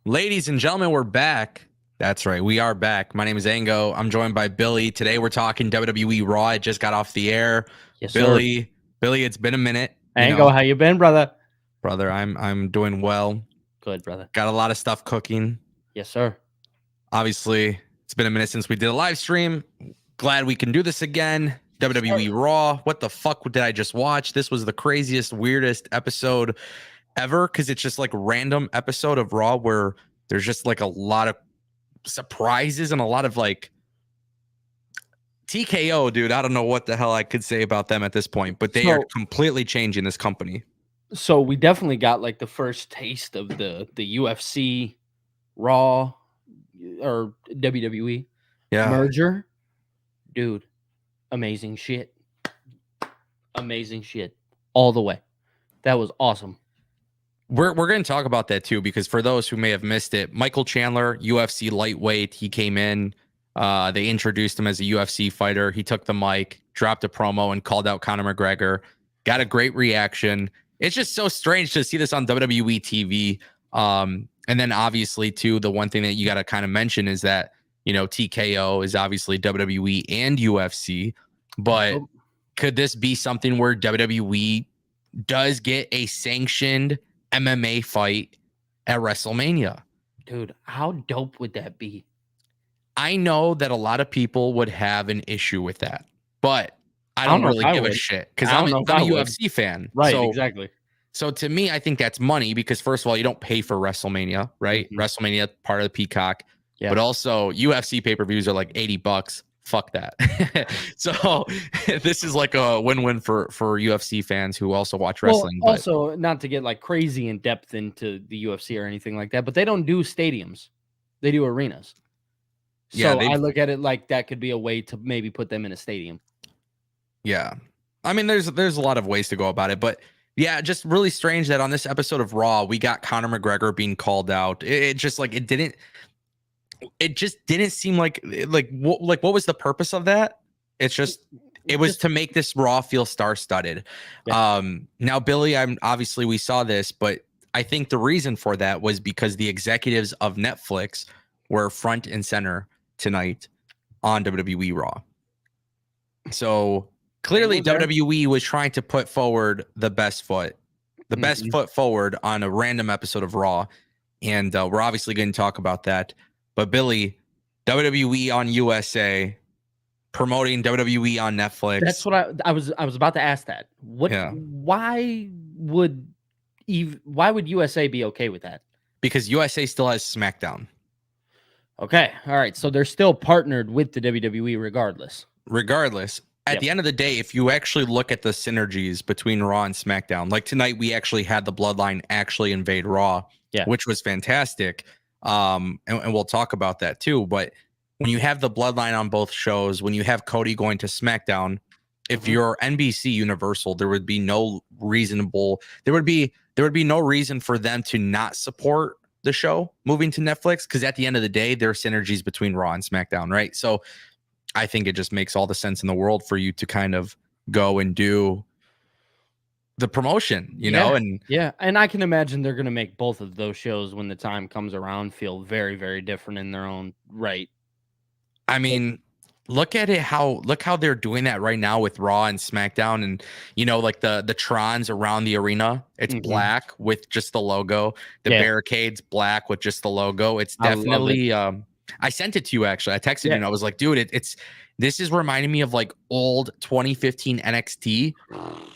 Ladies and gentlemen, we're back. That's right. We are back. My name is Ango. I'm joined by Billy. Today we're talking WWE Raw. It just got off the air. Yes, Billy, sir. Billy, it's been a minute. Ango, how you been, brother? Brother, I'm doing well. Good, brother. Got a lot of stuff cooking. Yes, sir. Obviously, it's been a minute since we did a live stream. Glad we can do this again. WWE Raw. What the fuck did I just watch? This was the craziest, weirdest episode ever because it's just like random episode of Raw where there's just like a lot of surprises and a lot of like TKO, dude. I don't know what the hell I could say about them at this point, but they are completely changing this company. So we definitely got like the first taste of the UFC Raw or WWE merger. Dude, amazing shit. Amazing shit all the way. That was awesome. We're going to talk about that too, because for those who may have missed it, Michael Chandler, UFC lightweight, he came in. They introduced him as a UFC fighter. He took the mic, dropped a promo, and called out Conor McGregor. Got a great reaction. It's just so strange to see this on WWE TV. And then obviously, too, the one thing that you got to kind of mention is that, you know, TKO is obviously WWE and UFC. But could this be something where WWE does get a sanctioned MMA fight at WrestleMania? Dude, how dope would that be? I know that a lot of people would have an issue with that, but I don't really give a shit because I'm a UFC fan. Right, exactly. So to me, I think that's money because first of all, you don't pay for WrestleMania, right? Mm-hmm. WrestleMania, part of the Peacock, but also UFC pay-per-views are like $80. Fuck that. So this is like a win-win for UFC fans who also watch wrestling. Well, also, not to get like crazy in depth into the UFC or anything like that, but they don't do stadiums. They do arenas. So I look at it like that could be a way to maybe put them in a stadium. Yeah. I mean, there's a lot of ways to go about it, but yeah, just really strange that on this episode of Raw, we got Conor McGregor being called out. It just like, it just didn't seem like what was the purpose of that? It's just, it was to make this Raw feel star-studded. Yeah. Now, Billy, obviously we saw this, but I think the reason for that was because the executives of Netflix were front and center tonight on WWE Raw. So clearly WWE was trying to put forward the best foot forward on a random episode of Raw. And we're obviously going to talk about that. But Billy, WWE on USA promoting WWE on Netflix. That's what I was about to ask that. Why would USA be okay with that? Because USA still has SmackDown. Okay. All right. So they're still partnered with the WWE regardless. At the end of the day, if you actually look at the synergies between Raw and SmackDown, like tonight, we actually had the Bloodline actually invade Raw, which was fantastic. And we'll talk about that too. But when you have the Bloodline on both shows, when you have Cody going to SmackDown, if you're NBC Universal, there would be no reason for them to not support the show moving to Netflix, because at the end of the day, there are synergies between Raw and SmackDown, right? So I think it just makes all the sense in the world for you to kind of go and do the promotion, you know? And I can imagine they're going to make both of those shows when the time comes around feel very, very different in their own right. I mean, look how they're doing that right now with Raw and SmackDown, and you know, like the Trons around the arena, it's black with just the logo. The barricades black with just the logo. It's definitely I sent it to you actually. I texted you and I was like, dude, this is reminding me of like old 2015 NXT,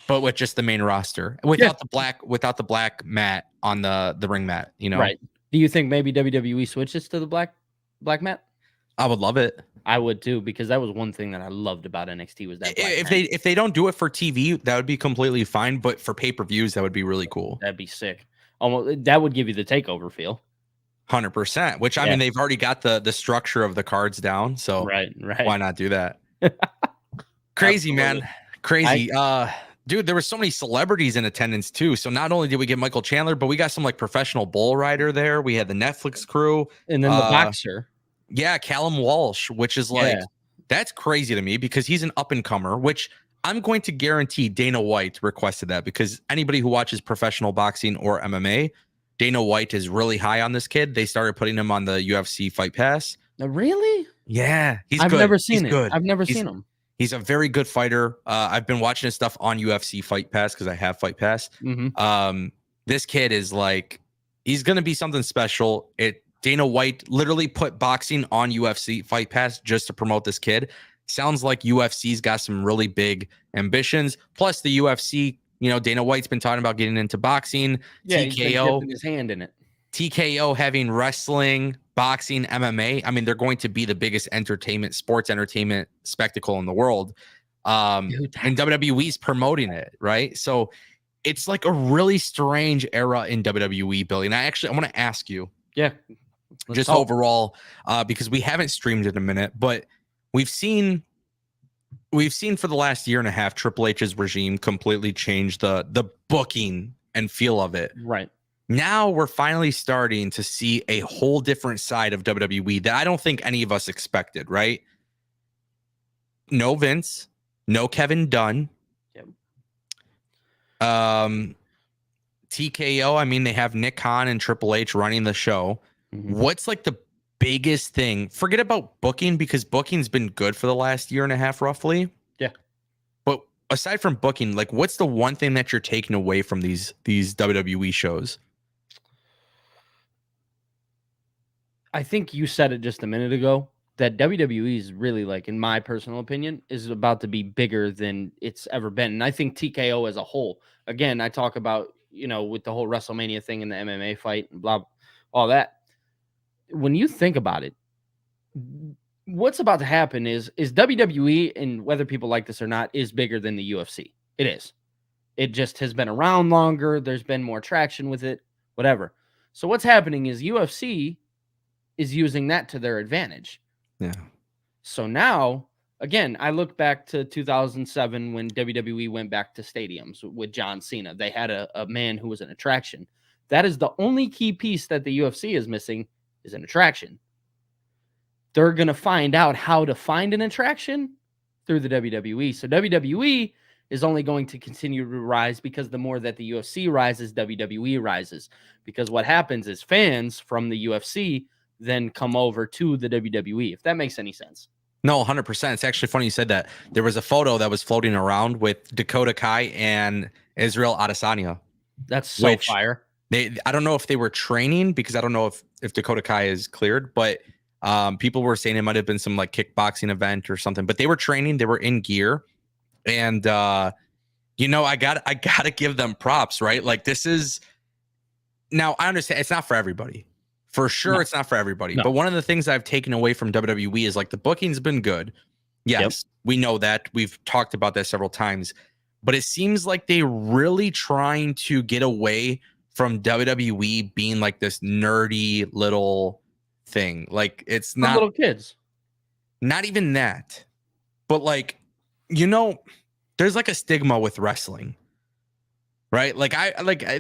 but with just the main roster, without the black mat on the ring mat, you know? Right. Do you think maybe WWE switches to the black mat? I would love it. I would too, because that was one thing that I loved about NXT was that. If they don't do it for TV, that would be completely fine. But for pay-per-views, that would be really cool. That'd be sick. Almost that would give you the takeover feel. 100%. Which I mean, they've already got the structure of the cards down, so right. Why not do that? Crazy, man. Crazy. Dude, there were so many celebrities in attendance too. So not only did we get Michael Chandler, but we got some like professional bull rider there. We had the Netflix crew, and then the boxer. Yeah, Callum Walsh, which is like, that's crazy to me because he's an up-and-comer, which I'm going to guarantee Dana White requested that, because anybody who watches professional boxing or MMA Dana White is really high on this kid. They started putting him on the UFC Fight Pass. Really? Yeah, I've good. never seen He's it. good. I've never seen him. He's a very good fighter. I've been watching his stuff on UFC Fight Pass because I have Fight Pass. This kid is like, he's gonna be something special. Dana White literally put boxing on UFC Fight Pass just to promote this kid. Sounds like UFC's got some really big ambitions. Plus the UFC, Dana White's been talking about getting into boxing. Yeah, TKO, he's been dipping his hand in it. TKO having wrestling, boxing, MMA. I mean, they're going to be the biggest sports entertainment spectacle in the world. And WWE's promoting it, right? So it's like a really strange era in WWE, Billy. And I want to ask you, just overall, because we haven't streamed in a minute, but we've seen for the last year and a half, Triple H's regime completely change the booking and feel of it. Right. Now we're finally starting to see a whole different side of WWE that I don't think any of us expected, right? No Vince, no Kevin Dunn. Yep. TKO, I mean, they have Nick Khan and Triple H running the show. What's like the biggest thing? Forget about booking, because booking's been good for the last year and a half, roughly. Yeah. But aside from booking, like, what's the one thing that you're taking away from these WWE shows? I think you said it just a minute ago that WWE is really, like, in my personal opinion, is about to be bigger than it's ever been. And I think TKO as a whole, again, I talk about, with the whole WrestleMania thing and the MMA fight and blah, all that. When you think about it, what's about to happen is WWE, and whether people like this or not, is bigger than the UFC. It is. It just has been around longer. There's been more traction with it, whatever. So what's happening is UFC is using that to their advantage. Yeah. So now, again, I look back to 2007 when WWE went back to stadiums with John Cena. They had a man who was an attraction. That is the only key piece that the UFC is missing, is an attraction. They're going to find out how to find an attraction through the WWE. So WWE is only going to continue to rise, because the more that the UFC rises, WWE rises. Because what happens is fans from the UFC then come over to the WWE, if that makes any sense. No, 100%. It's actually funny you said that. There was a photo that was floating around with Dakota Kai and Israel Adesanya. That's so fire. I don't know if they were training, because I don't know if Dakota Kai is cleared, but people were saying it might have been some like kickboxing event or something, but they were training, they were in gear. And I gotta give them props, right? Like, this is, now I understand it's not for everybody. For sure, it's not for everybody. No. But one of the things I've taken away from WWE is, like, the booking's been good. Yes, we know that. We've talked about that several times. But it seems like they're really trying to get away from WWE being like this nerdy little thing. Like, it's for not little kids. Not even that. But, like, there's like a stigma with wrestling. Right? Like,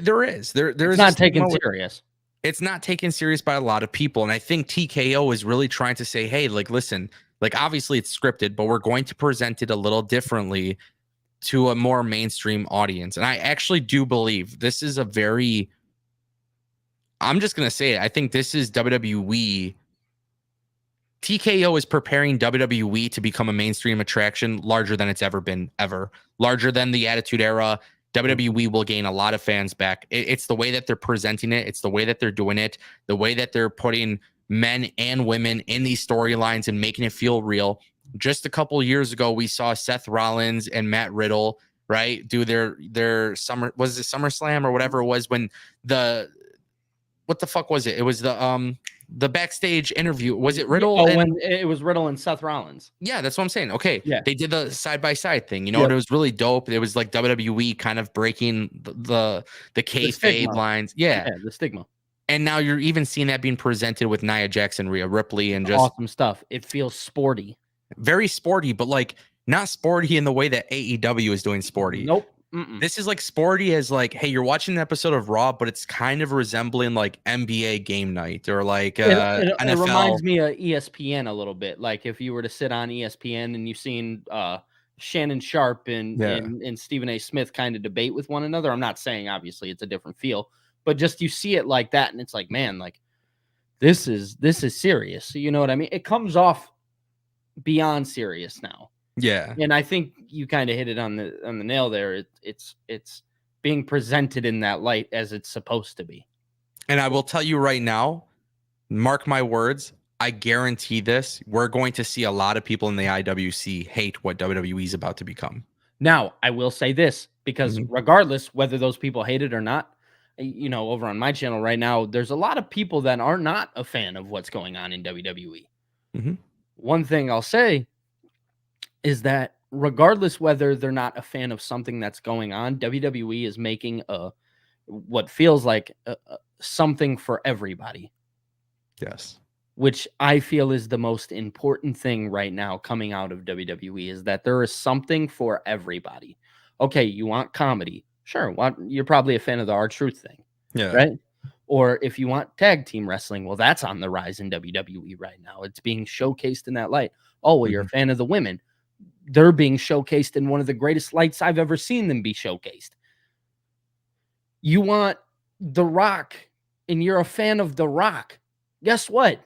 there is. There's not taken serious. It's not taken serious by a lot of people. And I think TKO is really trying to say, hey, like, listen, like, obviously it's scripted, but we're going to present it a little differently to a more mainstream audience. And I actually do believe this is I'm just going to say it. I think this is WWE. TKO is preparing WWE to become a mainstream attraction larger than it's ever been, larger than the Attitude Era. WWE will gain a lot of fans back. It's the way that they're presenting it. It's the way that they're doing it. The way that they're putting men and women in these storylines and making it feel real. Just a couple of years ago, we saw Seth Rollins and Matt Riddle, right, do their SummerSlam or whatever it was, when what the fuck was it? It was the backstage interview. Was it Riddle? When it was Riddle and Seth Rollins. Yeah, that's what I'm saying. Okay. Yeah. They did the side-by-side thing. It was really dope. It was like WWE kind of breaking the kayfabe lines. Yeah, the stigma. And now you're even seeing that being presented with Nia Jax and Rhea Ripley, and just awesome stuff. It feels sporty. Very sporty, but like not sporty in the way that AEW is doing sporty. Nope. This is like sporty as like, hey, you're watching an episode of Raw, but it's kind of resembling like NBA game night or like NFL. It reminds me of ESPN a little bit. Like if you were to sit on ESPN and you've seen Shannon Sharp and Stephen A. Smith kind of debate with one another. I'm not saying obviously it's a different feel, but just you see it like that, and it's like, man, like this is serious. You know what I mean? It comes off beyond serious now. Yeah. And I think you kind of hit it on the nail there. It's being presented in that light as it's supposed to be. And I will tell you right now, mark my words, I guarantee this, we're going to see a lot of people in the IWC hate what WWE is about to become. Now, I will say this, because regardless whether those people hate it or not, you know, over on my channel right now, there's a lot of people that are not a fan of what's going on in WWE. One thing I'll say is that regardless whether they're not a fan of something that's going on, WWE is making what feels like something for everybody. Yes. Which I feel is the most important thing right now coming out of WWE, is that there is something for everybody. Okay, you want comedy. Sure. You're probably a fan of the R-Truth thing. Yeah. Right? Or if you want tag team wrestling, well, that's on the rise in WWE right now. It's being showcased in that light. Oh, well, you're a fan of the women. They're being showcased in one of the greatest lights I've ever seen them be showcased. You want The Rock, and you're a fan of The Rock. Guess what?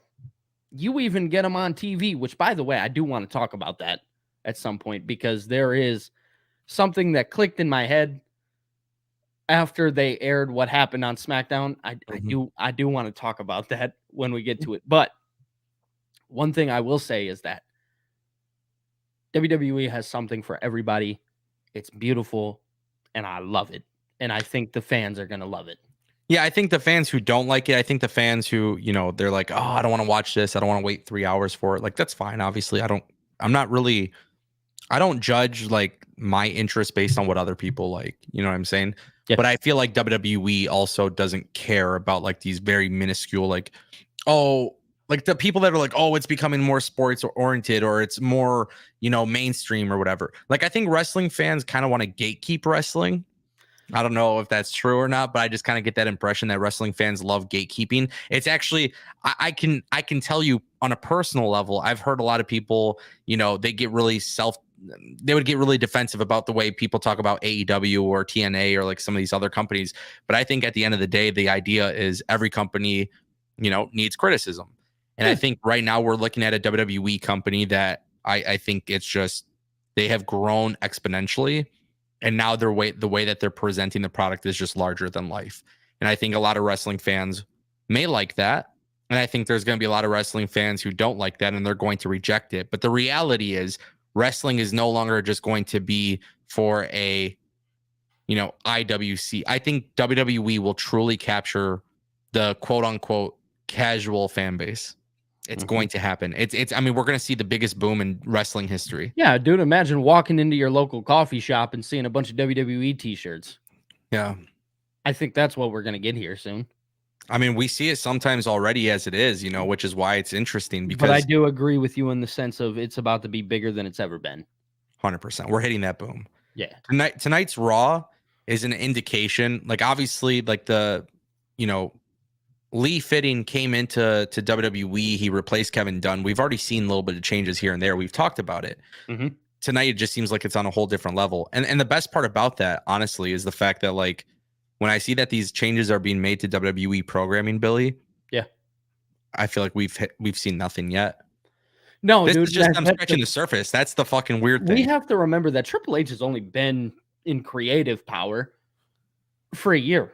You even get them on TV, which, by the way, I do want to talk about that at some point, because there is something that clicked in my head after they aired what happened on SmackDown. I do want to talk about that when we get to it. But one thing I will say is that WWE has something for everybody. It's beautiful, and I love it. And I think the fans are going to love it. Yeah, I think the fans who don't like it, I think the fans who, you know, they're like, oh, I don't want to watch this. I don't want to wait 3 hours for it. Like, that's fine. Obviously, I don't judge like my interest based on what other people like. You know what I'm saying? Yeah. But I feel like WWE also doesn't care about like these very minuscule, like, oh, like the people that are like, oh, it's becoming more sports oriented, or it's more, you know, mainstream or whatever. Like, I think wrestling fans kind of want to gatekeep wrestling. I don't know if that's true or not, but I just kind of get that impression that wrestling fans love gatekeeping. It's actually, I can tell you on a personal level, I've heard a lot of people, you know, they would get really defensive about the way people talk about AEW or TNA or like some of these other companies. But I think at the end of the day, the idea is every company, you know, needs criticism. And I think right now we're looking at a WWE company that I think it's just, they have grown exponentially. And now the way that they're presenting the product is just larger than life. And I think a lot of wrestling fans may like that. And I think there's going to be a lot of wrestling fans who don't like that, and they're going to reject it. But the reality is wrestling is no longer just going to be for a, you know, IWC. I think WWE will truly capture the quote unquote casual fan base. It's going to happen. I mean, we're going to see the biggest boom in wrestling history. Yeah, dude, imagine walking into your local coffee shop and seeing a bunch of WWE t-shirts. Yeah. I think that's what we're going to get here soon. I mean, we see it sometimes already as it is, you know, which is why it's interesting. Because but I do agree with you in the sense of it's about to be bigger than it's ever been. 100%. We're hitting that boom. Yeah. Tonight's Raw is an indication. Like, obviously, like the, you know, Lee Fitting came into WWE. He replaced Kevin Dunn. We've already seen a little bit of changes here and there. We've talked about it. Tonight, it just seems like it's on a whole different level. And the best part about that, honestly, is the fact that, like, when I see that these changes are being made to WWE programming, Billy, yeah, I feel like we've seen nothing yet. No, this dude, is just I'm scratching the surface. That's the fucking weird thing. We have to remember that Triple H has only been in creative power for a year,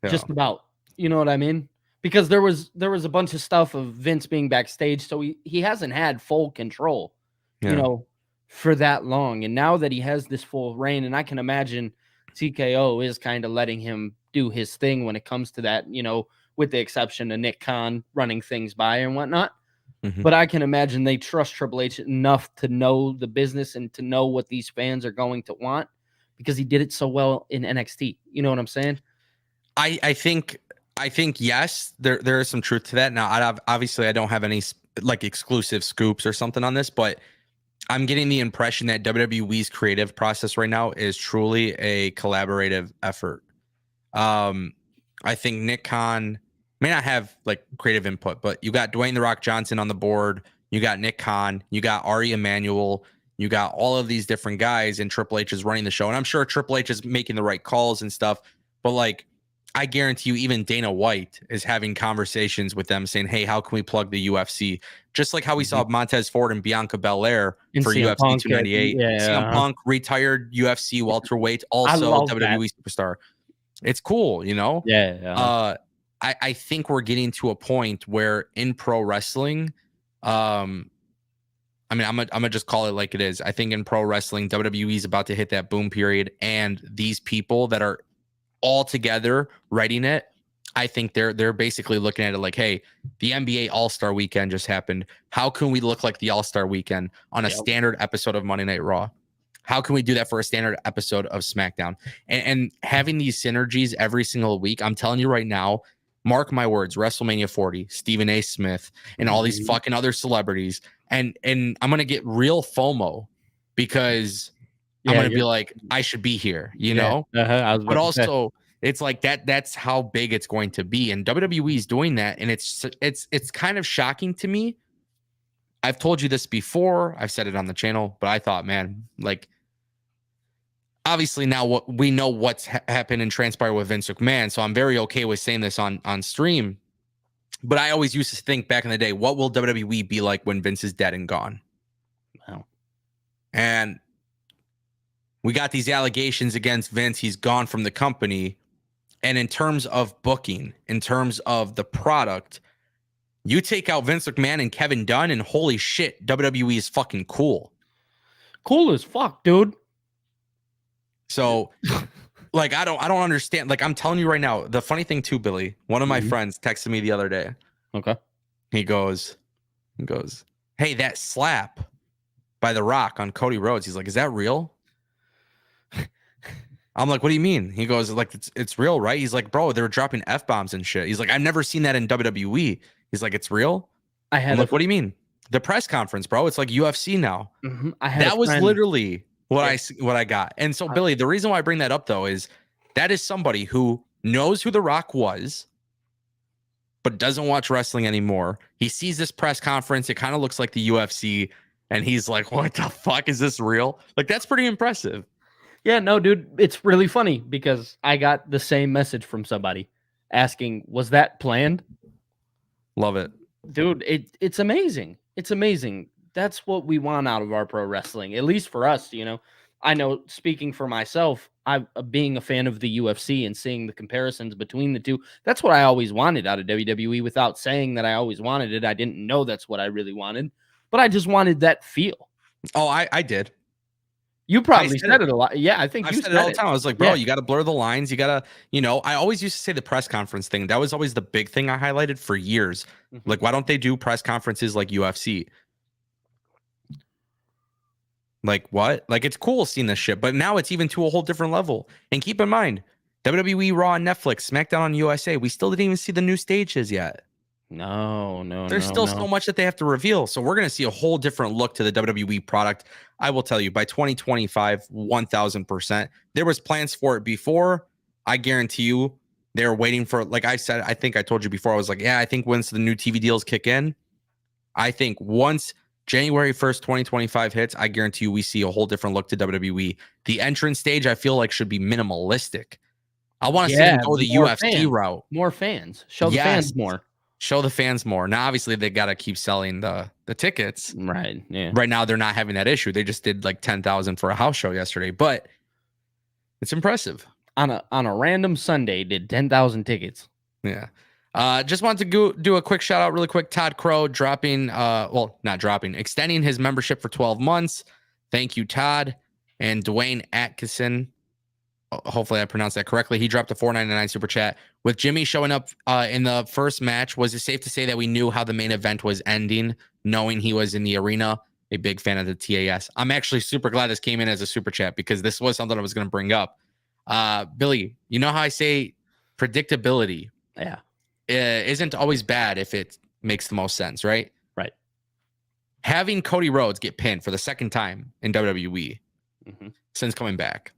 just about. You know what I mean? Because there was a bunch of stuff of Vince being backstage, so he hasn't had full control, you know, for that long. And now that he has this full reign, and I can imagine TKO is kind of letting him do his thing when it comes to that, you know, with the exception of Nick Khan running things by and whatnot. But I can imagine they trust Triple H enough to know the business and to know what these fans are going to want, because he did it so well in NXT. You know what I'm saying? I think yes, there is some truth to that. Now, obviously, I don't have any like exclusive scoops or something on this, but I'm getting the impression that WWE's creative process right now is truly a collaborative effort. I think Nick Khan may not have like creative input, but you got Dwayne "The Rock" Johnson on the board. You got Nick Khan. You got Ari Emanuel. You got all of these different guys, and Triple H is running the show. And I'm sure Triple H is making the right calls and stuff. But like, I guarantee you, even Dana White is having conversations with them saying, hey, how can we plug the UFC? Just like how we saw Montez Ford and Bianca Belair for CM UFC Punk 298. CM Punk, retired UFC welterweight, also WWE superstar. It's cool, you know? Yeah. I think we're getting to a point where in pro wrestling, I mean, I'm gonna just call it like it is. I think in pro wrestling, WWE is about to hit that boom period, and these people that are all together writing it, I think they're basically looking at it like, hey, the NBA All-Star Weekend just happened. How can we look like the All-Star Weekend on a standard episode of Monday Night Raw? How can we do that for a standard episode of SmackDown? And having these synergies every single week, I'm telling you right now, mark my words, WrestleMania 40, Stephen A. Smith, and all these fucking other celebrities. And I'm going to get real FOMO because I'm going to be like, I should be here, you know? But also, it's like that's how big it's going to be. And WWE is doing that. And it's kind of shocking to me. I've told you this before. I've said it on the channel, but I thought, man, like, obviously now what we know what's happened and transpired with Vince McMahon. So I'm very okay with saying this on stream. But I always used to think back in the day, what will WWE be like when Vince is dead and gone? Wow. And we got these allegations against Vince. He's gone from the company. And in terms of booking, in terms of the product, you take out Vince McMahon and Kevin Dunn, and holy shit, WWE is fucking cool. Cool as fuck, dude. So, like, I don't understand. Like, I'm telling you right now, the funny thing too, Billy, one of my friends texted me the other day. Okay. He goes, hey, that slap by The Rock on Cody Rhodes. He's like, is that real? I'm like, what do you mean? He goes, like, it's real, right? He's like, bro, they're dropping F-bombs and shit. He's like, I've never seen that in WWE. He's like, it's real? I'm like, what do you mean? The press conference, bro. It's like UFC now. That was literally what I got. And so, Billy, the reason why I bring that up, though, is that is somebody who knows who The Rock was, but doesn't watch wrestling anymore. He sees this press conference. It kind of looks like the UFC. And he's like, what the fuck? Is this real? Like, that's pretty impressive. Yeah, no, dude, it's really funny because I got the same message from somebody asking, was that planned? Love it. Dude, it's amazing. It's amazing. That's what we want out of our pro wrestling, at least for us, you know. I know, speaking for myself, I'm being a fan of the UFC and seeing the comparisons between the two. That's what I always wanted out of WWE without saying that I always wanted it. I didn't know that's what I really wanted, but I just wanted that feel. Oh, I did. You probably said it a lot. Yeah, I think I've said it all the time. I was like, bro, you got to blur the lines. You got to, you know, I always used to say the press conference thing. That was always the big thing I highlighted for years. Like, why don't they do press conferences like UFC? Like, what? Like, it's cool seeing this shit, but now it's even to a whole different level. And keep in mind, WWE Raw on Netflix, SmackDown on USA, we still didn't even see the new stages yet. No. There's still so much that they have to reveal. So we're going to see a whole different look to the WWE product. I will tell you, by 2025, 1000%. There was plans for it before. I guarantee you they were waiting for, like I said, I think I told you before, I was like, yeah, I think once the new TV deals kick in, I think once January 1st, 2025 hits, I guarantee you we see a whole different look to WWE. The entrance stage, I feel like, should be minimalistic. I want to see them go the UFC route. More fans. Show the fans more. Show the fans more. Now, obviously, they got to keep selling the tickets. Right. Yeah. Right now, they're not having that issue. They just did like 10,000 for a house show yesterday, but it's impressive. On a random Sunday, did 10,000 tickets. Yeah. Just wanted to go do a quick shout out really quick. Todd Crow dropping, extending his membership for 12 months. Thank you, Todd. And Dwayne Atkinson. Hopefully I pronounced that correctly. He dropped a $4.99 super chat. With Jimmy showing up in the first match, was it safe to say that we knew how the main event was ending, knowing he was in the arena? A big fan of the TAS. I'm actually super glad this came in as a super chat because this was something I was going to bring up. Billy, you know how I say predictability isn't always bad if it makes the most sense, right? Right. Having Cody Rhodes get pinned for the second time in WWE since coming back.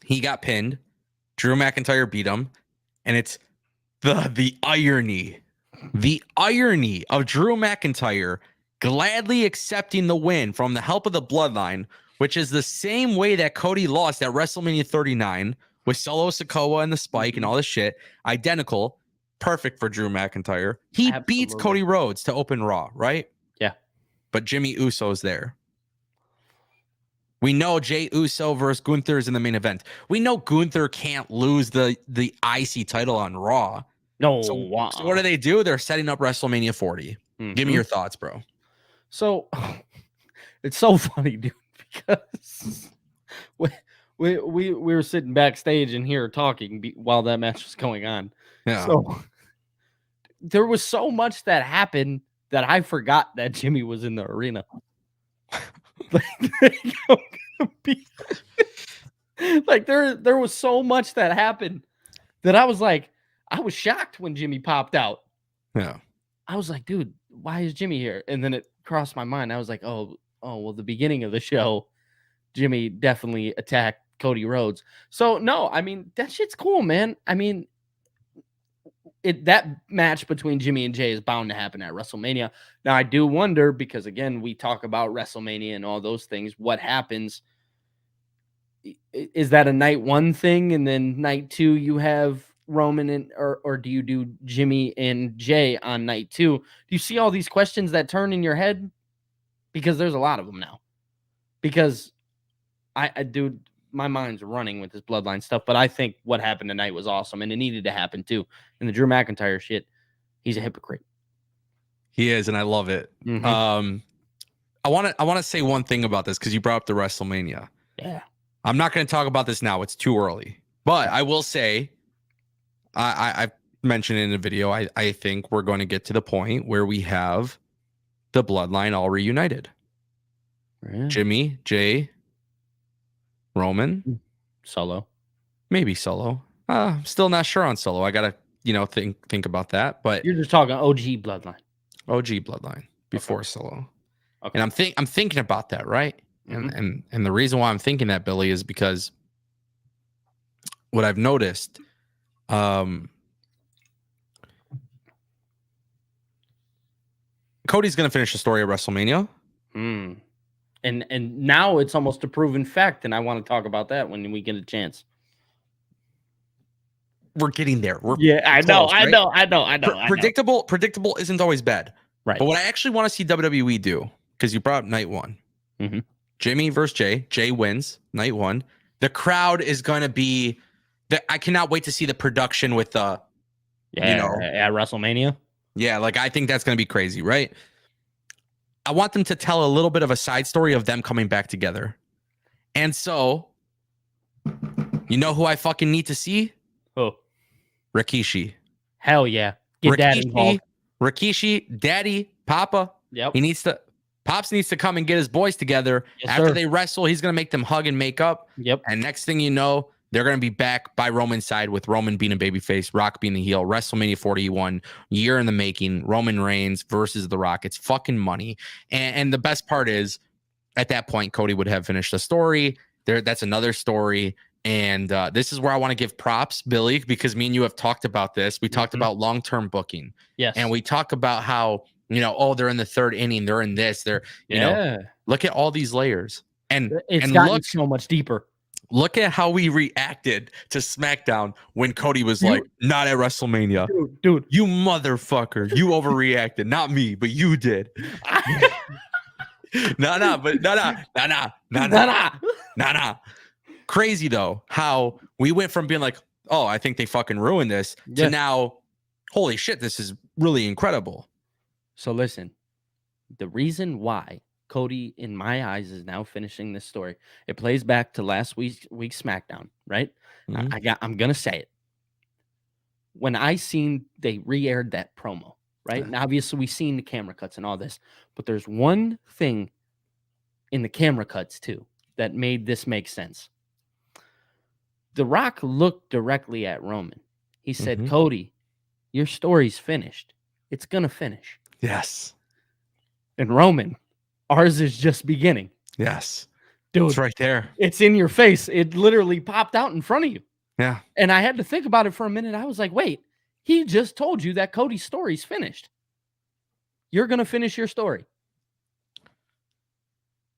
He got pinned. Drew McIntyre beat him. And it's the irony of Drew McIntyre gladly accepting the win from the help of the Bloodline, which is the same way that Cody lost at WrestleMania 39 with Solo Sikoa and the spike and all this shit. Identical. Perfect for Drew McIntyre. He beats Cody Rhodes to open Raw, right? Yeah. But Jimmy Uso's there. We know Jey Uso versus Gunther is in the main event. We know Gunther can't lose the IC title on Raw. No. So what do? They're setting up WrestleMania 40. Give me your thoughts, bro. So it's so funny, dude, because we were sitting backstage and here talking while that match was going on. Yeah. So there was so much that happened that I forgot that Jimmy was in the arena. Like there was so much that happened that I was shocked when Jimmy popped out. Yeah. I was like, dude, why is Jimmy here? And then it crossed my mind. I was like, oh, well, the beginning of the show, Jimmy definitely attacked Cody Rhodes. So no, I mean, that shit's cool, man. I mean, that match between Jimmy and Jey is bound to happen at WrestleMania. Now, I do wonder, because again, we talk about WrestleMania and all those things. What happens? Is that a night one thing, and then night two you have Roman or do you do Jimmy and Jey on night two? Do you see all these questions that turn in your head? Because there's a lot of them now. Because dude, my mind's running with this Bloodline stuff, but I think what happened tonight was awesome, and it needed to happen too. And the Drew McIntyre shit, he's a hypocrite. He is, and I love it. I want to say one thing about this because you brought up the WrestleMania. Yeah. I'm not going to talk about this now. It's too early. But I will say, I mentioned in the video, I think we're going to get to the point where we have the Bloodline all reunited. Yeah. Jimmy, Jey, Roman, Solo. Maybe Solo. I'm still not sure on Solo. I got to, think about that. But you're just talking OG Bloodline. OG Bloodline before Solo. Okay. And I'm thinking about that, right? And the reason why I'm thinking that, Billy, is because what I've noticed, Cody's going to finish the story of WrestleMania. And now it's almost a proven fact, and I want to talk about that when we get a chance. We're getting there. I know. Predictable isn't always bad, right? But what I actually want to see WWE do, because you brought up night one. Jimmy versus Jey. Jey wins night one. The crowd is going to be. I cannot wait to see the production with the. At WrestleMania. Yeah, I think that's going to be crazy, right? I want them to tell a little bit of a side story of them coming back together, and so. You know who I fucking need to see? Who? Rikishi. Hell yeah! Get that involved. Rikishi, Daddy, Papa. Yep. Pops needs to come and get his boys together. After they wrestle, he's going to make them hug and make up. Yep. And next thing you know, they're going to be back by Roman's side with Roman being a babyface, Rock being the heel. WrestleMania 41, year in the making. Roman Reigns versus The Rock. It's fucking money. And the best part is, at that point, Cody would have finished the story. That's another story. And this is where I want to give props, Billy, because me and you have talked about this. We talked about long-term booking. Yes. And we talk about how, they're in the third inning. They're in this. They're, look at all these layers. And gotten so much deeper. Look at how we reacted to SmackDown when Cody was like, not at WrestleMania. Dude. You motherfucker. You overreacted. Not me, but you did. Nah. Crazy though, how we went from being like, oh, I think they fucking ruined this to now, holy shit, this is really incredible. So listen, the reason why Cody, in my eyes, is now finishing this story, it plays back to last week's SmackDown, right? I'm gonna say it. When I seen they re-aired that promo, right? And obviously we've seen the camera cuts and all this, but there's one thing in the camera cuts too that made this make sense. The Rock looked directly at Roman. He said, Cody, your story's finished. It's going to finish. Yes. And Roman, ours is just beginning. Yes. Dude. It's right there. It's in your face. It literally popped out in front of you. Yeah. And I had to think about it for a minute. I was like, wait, he just told you that Cody's story's finished. You're going to finish your story.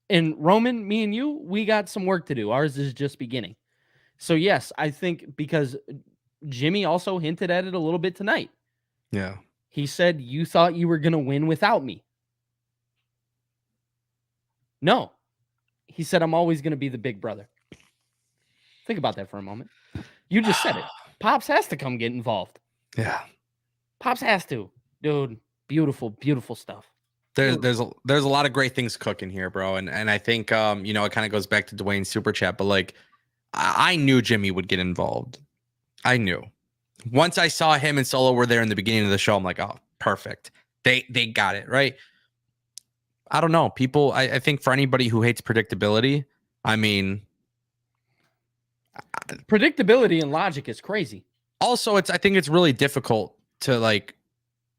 And Roman, me and you, we got some work to do. Ours is just beginning. So yes, I think because Jimmy also hinted at it a little bit tonight. Yeah. He said, "You thought you were going to win without me." No. He said, "I'm always going to be the big brother." Think about that for a moment. You just said it. Pops has to come get involved. Yeah. Pops has to. Dude, beautiful, beautiful stuff. There's a lot of great things cooking here, bro. And I think it kind of goes back to Dwayne's super chat, but like I knew Jimmy would get involved. I knew. Once I saw him and Solo were there in the beginning of the show, I'm like, oh, perfect. They got it, right? I don't know. People, I think for anybody who hates predictability, I mean, predictability and logic is crazy. Also, I think it's really difficult to like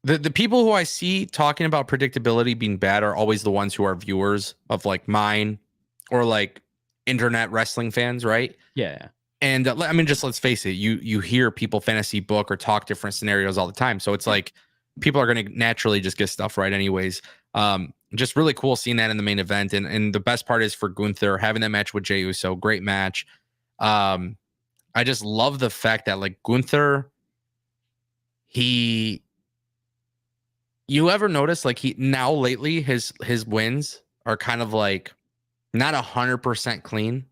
the people who I see talking about predictability being bad are always the ones who are viewers of like mine or like internet wrestling fans, right? Yeah. And I mean, just let's face it, you hear people fantasy book or talk different scenarios all the time. So it's like people are going to naturally just get stuff right anyways. Just really cool seeing that in the main event. And the best part is for Gunther having that match with Jey Uso, great match. I just love the fact that like Gunther, you ever notice like he now lately his wins are kind of like not 100% clean.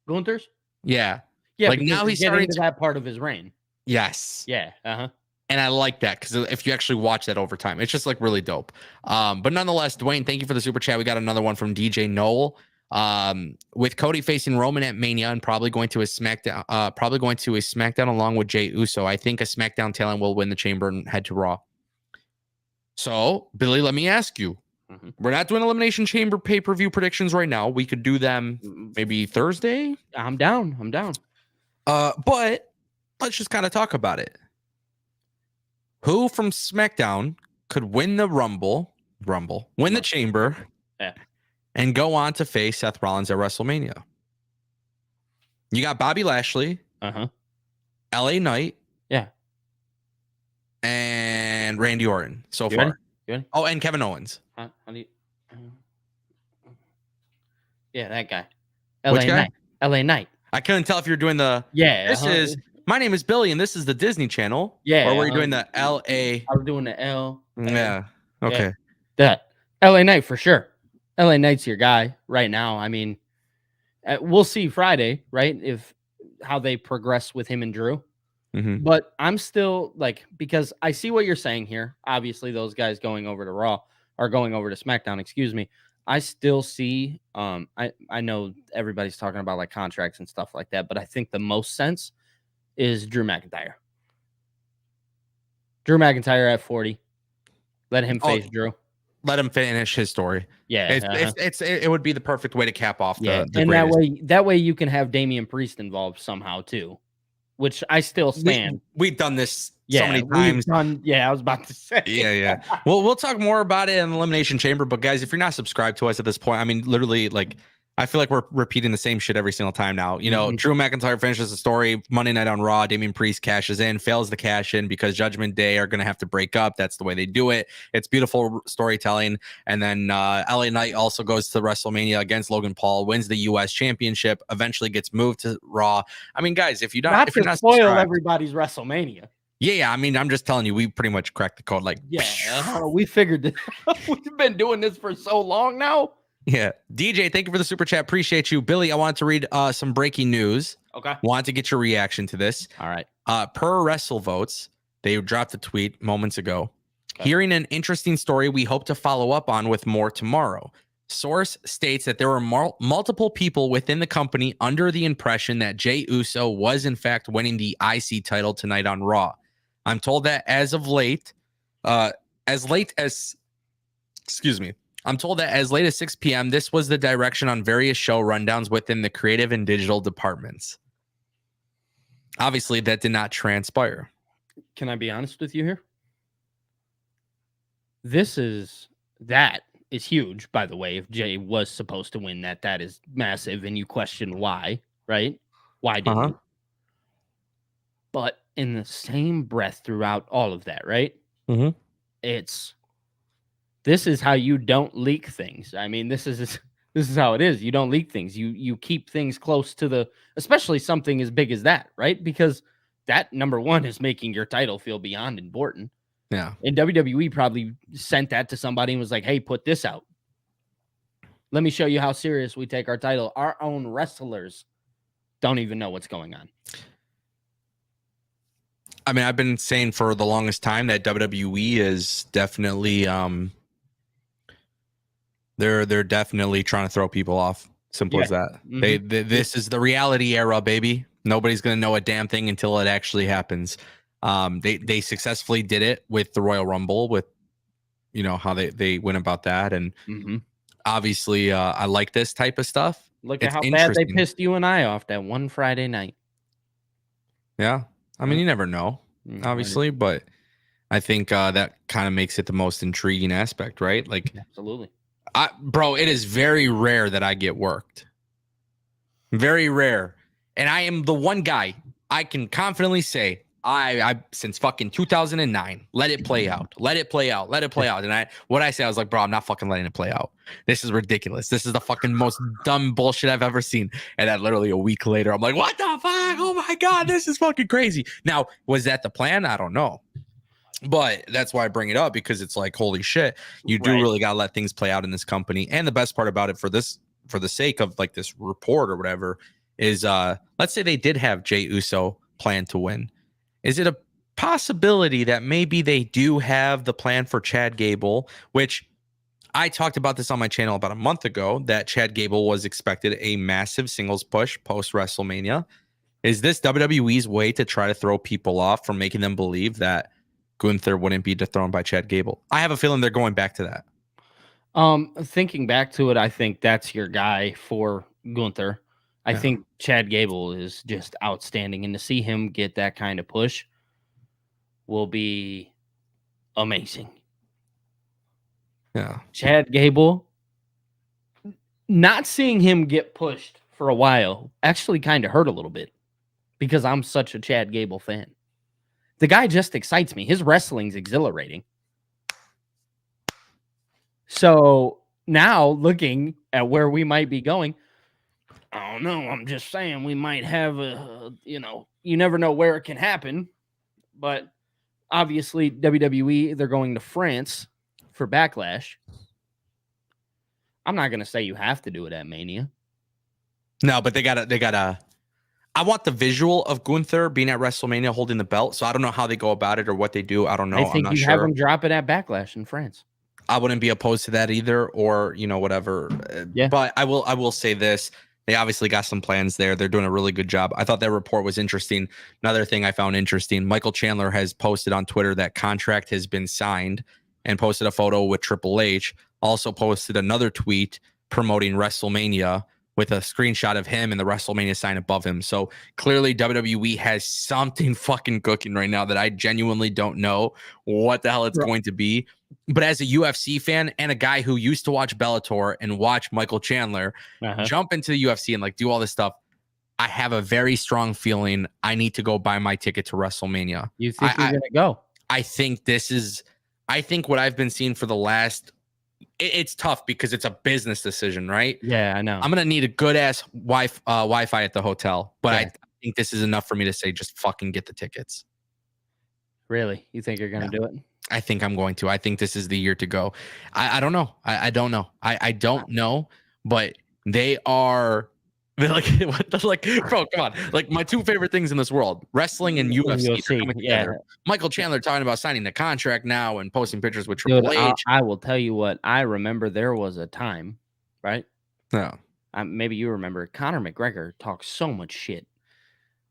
Gunther's? Yeah. Yeah, like now he's starting to that part of his reign. Yes. Yeah. And I like that because if you actually watch that over time, it's just like really dope. But nonetheless, Dwayne, thank you for the super chat. We got another one from DJ Noel. With Cody facing Roman at Mania and probably going to a SmackDown, along with Jey Uso. I think a SmackDown talent will win the Chamber and head to Raw. So, Billy, let me ask you. Mm-hmm. We're not doing Elimination Chamber pay-per-view predictions right now. We could do them maybe Thursday. I'm down. But let's just kind of talk about it. Who from SmackDown could win the win the Chamber, and go on to face Seth Rollins at WrestleMania? You got Bobby Lashley, LA Knight, and Randy Orton so far. Oh, and Kevin Owens. How do you? Yeah, that guy. Which guy? LA Knight. I couldn't tell if you're doing the. Yeah. This is. My name is Billy, and this is the Disney Channel. Yeah. Or were you doing the LA? I was doing the L. Yeah. Okay. Yeah. That LA Knight for sure. LA Knight's your guy right now. I mean, we'll see Friday, right? If how they progress with him and Drew. Mm-hmm. But I'm still like, because I see what you're saying here. Obviously, those guys going over to Raw are going over to SmackDown. Excuse me. I still see. I know everybody's talking about like contracts and stuff like that, but I think the most sense is Drew McIntyre. Drew McIntyre at 40. Let him face Drew. Let him finish his story. Yeah, it would be the perfect way to cap off the and greatest. that way you can have Damian Priest involved somehow too, which I still stand. We've done this so many times. I was about to say. Yeah. Well, we'll talk more about it in Elimination Chamber. But guys, if you're not subscribed to us at this point, I mean, literally, like, I feel like we're repeating the same shit every single time now. You know, Drew McIntyre finishes the story Monday night on Raw. Damian Priest cashes in, fails the cash in because Judgment Day are going to have to break up. That's the way they do it. It's beautiful storytelling. And then LA Knight also goes to WrestleMania against Logan Paul, wins the U.S. Championship, eventually gets moved to Raw. I mean, guys, if you're not spoil everybody's WrestleMania. Yeah. I mean, I'm just telling you, we pretty much cracked the code. Like, we figured this. We've been doing this for so long now. Yeah. DJ, thank you for the super chat. Appreciate you. Billy, I wanted to read some breaking news. Okay. Wanted to get your reaction to this. All right. Per WrestleVotes, they dropped a tweet moments ago. Okay. Hearing an interesting story we hope to follow up on with more tomorrow. Source states that there were multiple people within the company under the impression that Jey Uso was in fact winning the IC title tonight on Raw. I'm told that as late as 6 p.m., this was the direction on various show rundowns within the creative and digital departments. Obviously, that did not transpire. Can I be honest with you here? That is huge, by the way. If Jey was supposed to win that is massive, and you question why, right? Why didn't he? But in the same breath throughout all of that, right? This is how you don't leak things. I mean, this is This is how it is. You don't leak things. You keep things close to the, especially something as big as that, right? Because that, number one, is making your title feel beyond important. Yeah. And WWE probably sent that to somebody and was like, hey, put this out. Let me show you how serious we take our title. Our own wrestlers don't even know what's going on. I mean, I've been saying for the longest time that WWE is definitely they're definitely trying to throw people off. Simple as that. Mm-hmm. This is the reality era, baby. Nobody's gonna know a damn thing until it actually happens. They successfully did it with the Royal Rumble, with how they went about that, and obviously I like this type of stuff. Look at how bad they pissed you and I off that one Friday night. Yeah. I mean, you never know, obviously, but I think that kind of makes it the most intriguing aspect, right? Like, absolutely. Bro, it is very rare that I get worked. Very rare. And I am the one guy I can confidently say, I since fucking 2009, let it play out. Let it play out. Let it play out. And I was like, bro, I'm not fucking letting it play out. This is ridiculous. This is the fucking most dumb bullshit I've ever seen. And then literally a week later, I'm like, what the fuck? Oh my God, this is fucking crazy. Now, was that the plan? I don't know. But that's why I bring it up, because it's like, holy shit, you do really got to let things play out in this company. And the best part about it, for the sake of like this report or whatever, is let's say they did have Jey Uso plan to win. Is it a possibility that maybe they do have the plan for Chad Gable, which I talked about this on my channel about a month ago, that Chad Gable was expected a massive singles push post WrestleMania. Is this WWE's way to try to throw people off from making them believe that Gunther wouldn't be dethroned by Chad Gable? I have a feeling they're going back to that. Thinking back to it, I think that's your guy for Gunther. I think Chad Gable is just outstanding, and to see him get that kind of push will be amazing. Yeah. Chad Gable, not seeing him get pushed for a while actually kind of hurt a little bit, because I'm such a Chad Gable fan. The guy just excites me. His wrestling's exhilarating. So now, looking at where we might be going, I don't know. I'm just saying we might have you never know where it can happen. But obviously, WWE, they're going to France for Backlash. I'm not going to say you have to do it at Mania. No, but they gotta. I want the visual of Gunther being at WrestleMania holding the belt. So I don't know how they go about it or what they do. I don't know. I think you have them drop it at Backlash in France. I wouldn't be opposed to that either, or whatever. Yeah. But I will say this. They obviously got some plans there. They're doing a really good job. I thought that report was interesting. Another thing I found interesting, Michael Chandler has posted on Twitter that contract has been signed, and posted a photo with Triple H. Also posted another tweet promoting WrestleMania with a screenshot of him and the WrestleMania sign above him. So clearly WWE has something fucking cooking right now that I genuinely don't know what the hell it's going to be. But as a UFC fan and a guy who used to watch Bellator and watch Michael Chandler jump into the UFC and like do all this stuff, I have a very strong feeling I need to go buy my ticket to WrestleMania. You think you're going to go? I think what I've been seeing for the last, it's tough because it's a business decision, right? Yeah, I know. I'm going to need a good ass Wi-Fi at the hotel, but I think this is enough for me to say, just fucking get the tickets. Really? You think you're going to do it? I think I'm going to. I think this is the year to go. I don't know. I don't know. I don't know, but they're like, bro, come on. Like my two favorite things in this world, wrestling and UFC. Yeah. Michael Chandler talking about signing the contract now and posting pictures with Triple H. I will tell you what, I remember there was a time, right? No. Maybe you remember, Conor McGregor talks so much shit.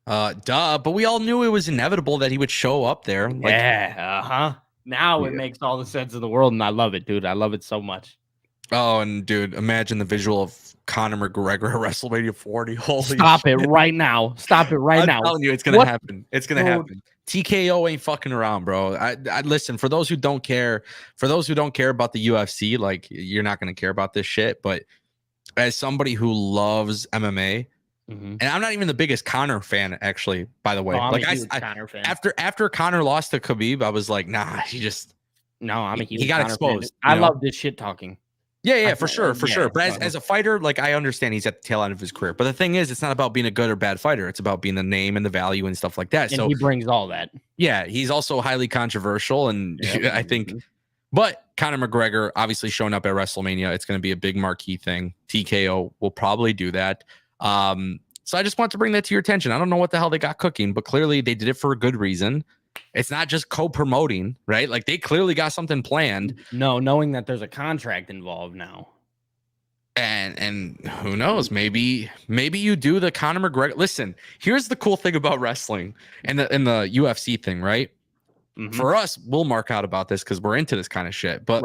But we all knew it was inevitable that he would show up there. Now it makes all the sense in the world, and I love it, dude. I love it so much. Oh, and dude, imagine the visual of Conor McGregor at WrestleMania 40. Holy Stop shit. It right now. Stop it right now. I'm telling you, it's gonna happen. It's gonna happen. TKO ain't fucking around, bro. I listen, for those who don't care about the UFC, like, you're not gonna care about this shit. But as somebody who loves MMA, and I'm not even the biggest Conor fan, actually, by the way. I'm a huge Conor fan. After Conor lost to Khabib, I was like, nah, I'm a huge he got Conor exposed. Fan. I love this shit talking. Yeah, for sure. But as a fighter, like I understand he's at the tail end of his career. But the thing is, it's not about being a good or bad fighter. It's about being the name and the value and stuff like that. And so he brings all that. Yeah, he's also highly controversial, and I think. But Conor McGregor obviously showing up at WrestleMania, it's going to be a big marquee thing. TKO will probably do that. So I just want to bring that to your attention. I don't know what the hell they got cooking, but clearly they did it for a good reason. It's not just co-promoting, right? Like they clearly got something planned. No, knowing that there's a contract involved now. And who knows? Maybe you do the Conor McGregor. Listen, here's the cool thing about wrestling and the UFC thing, right? Mm-hmm. For us, we'll mark out about this because we're into this kind of shit. But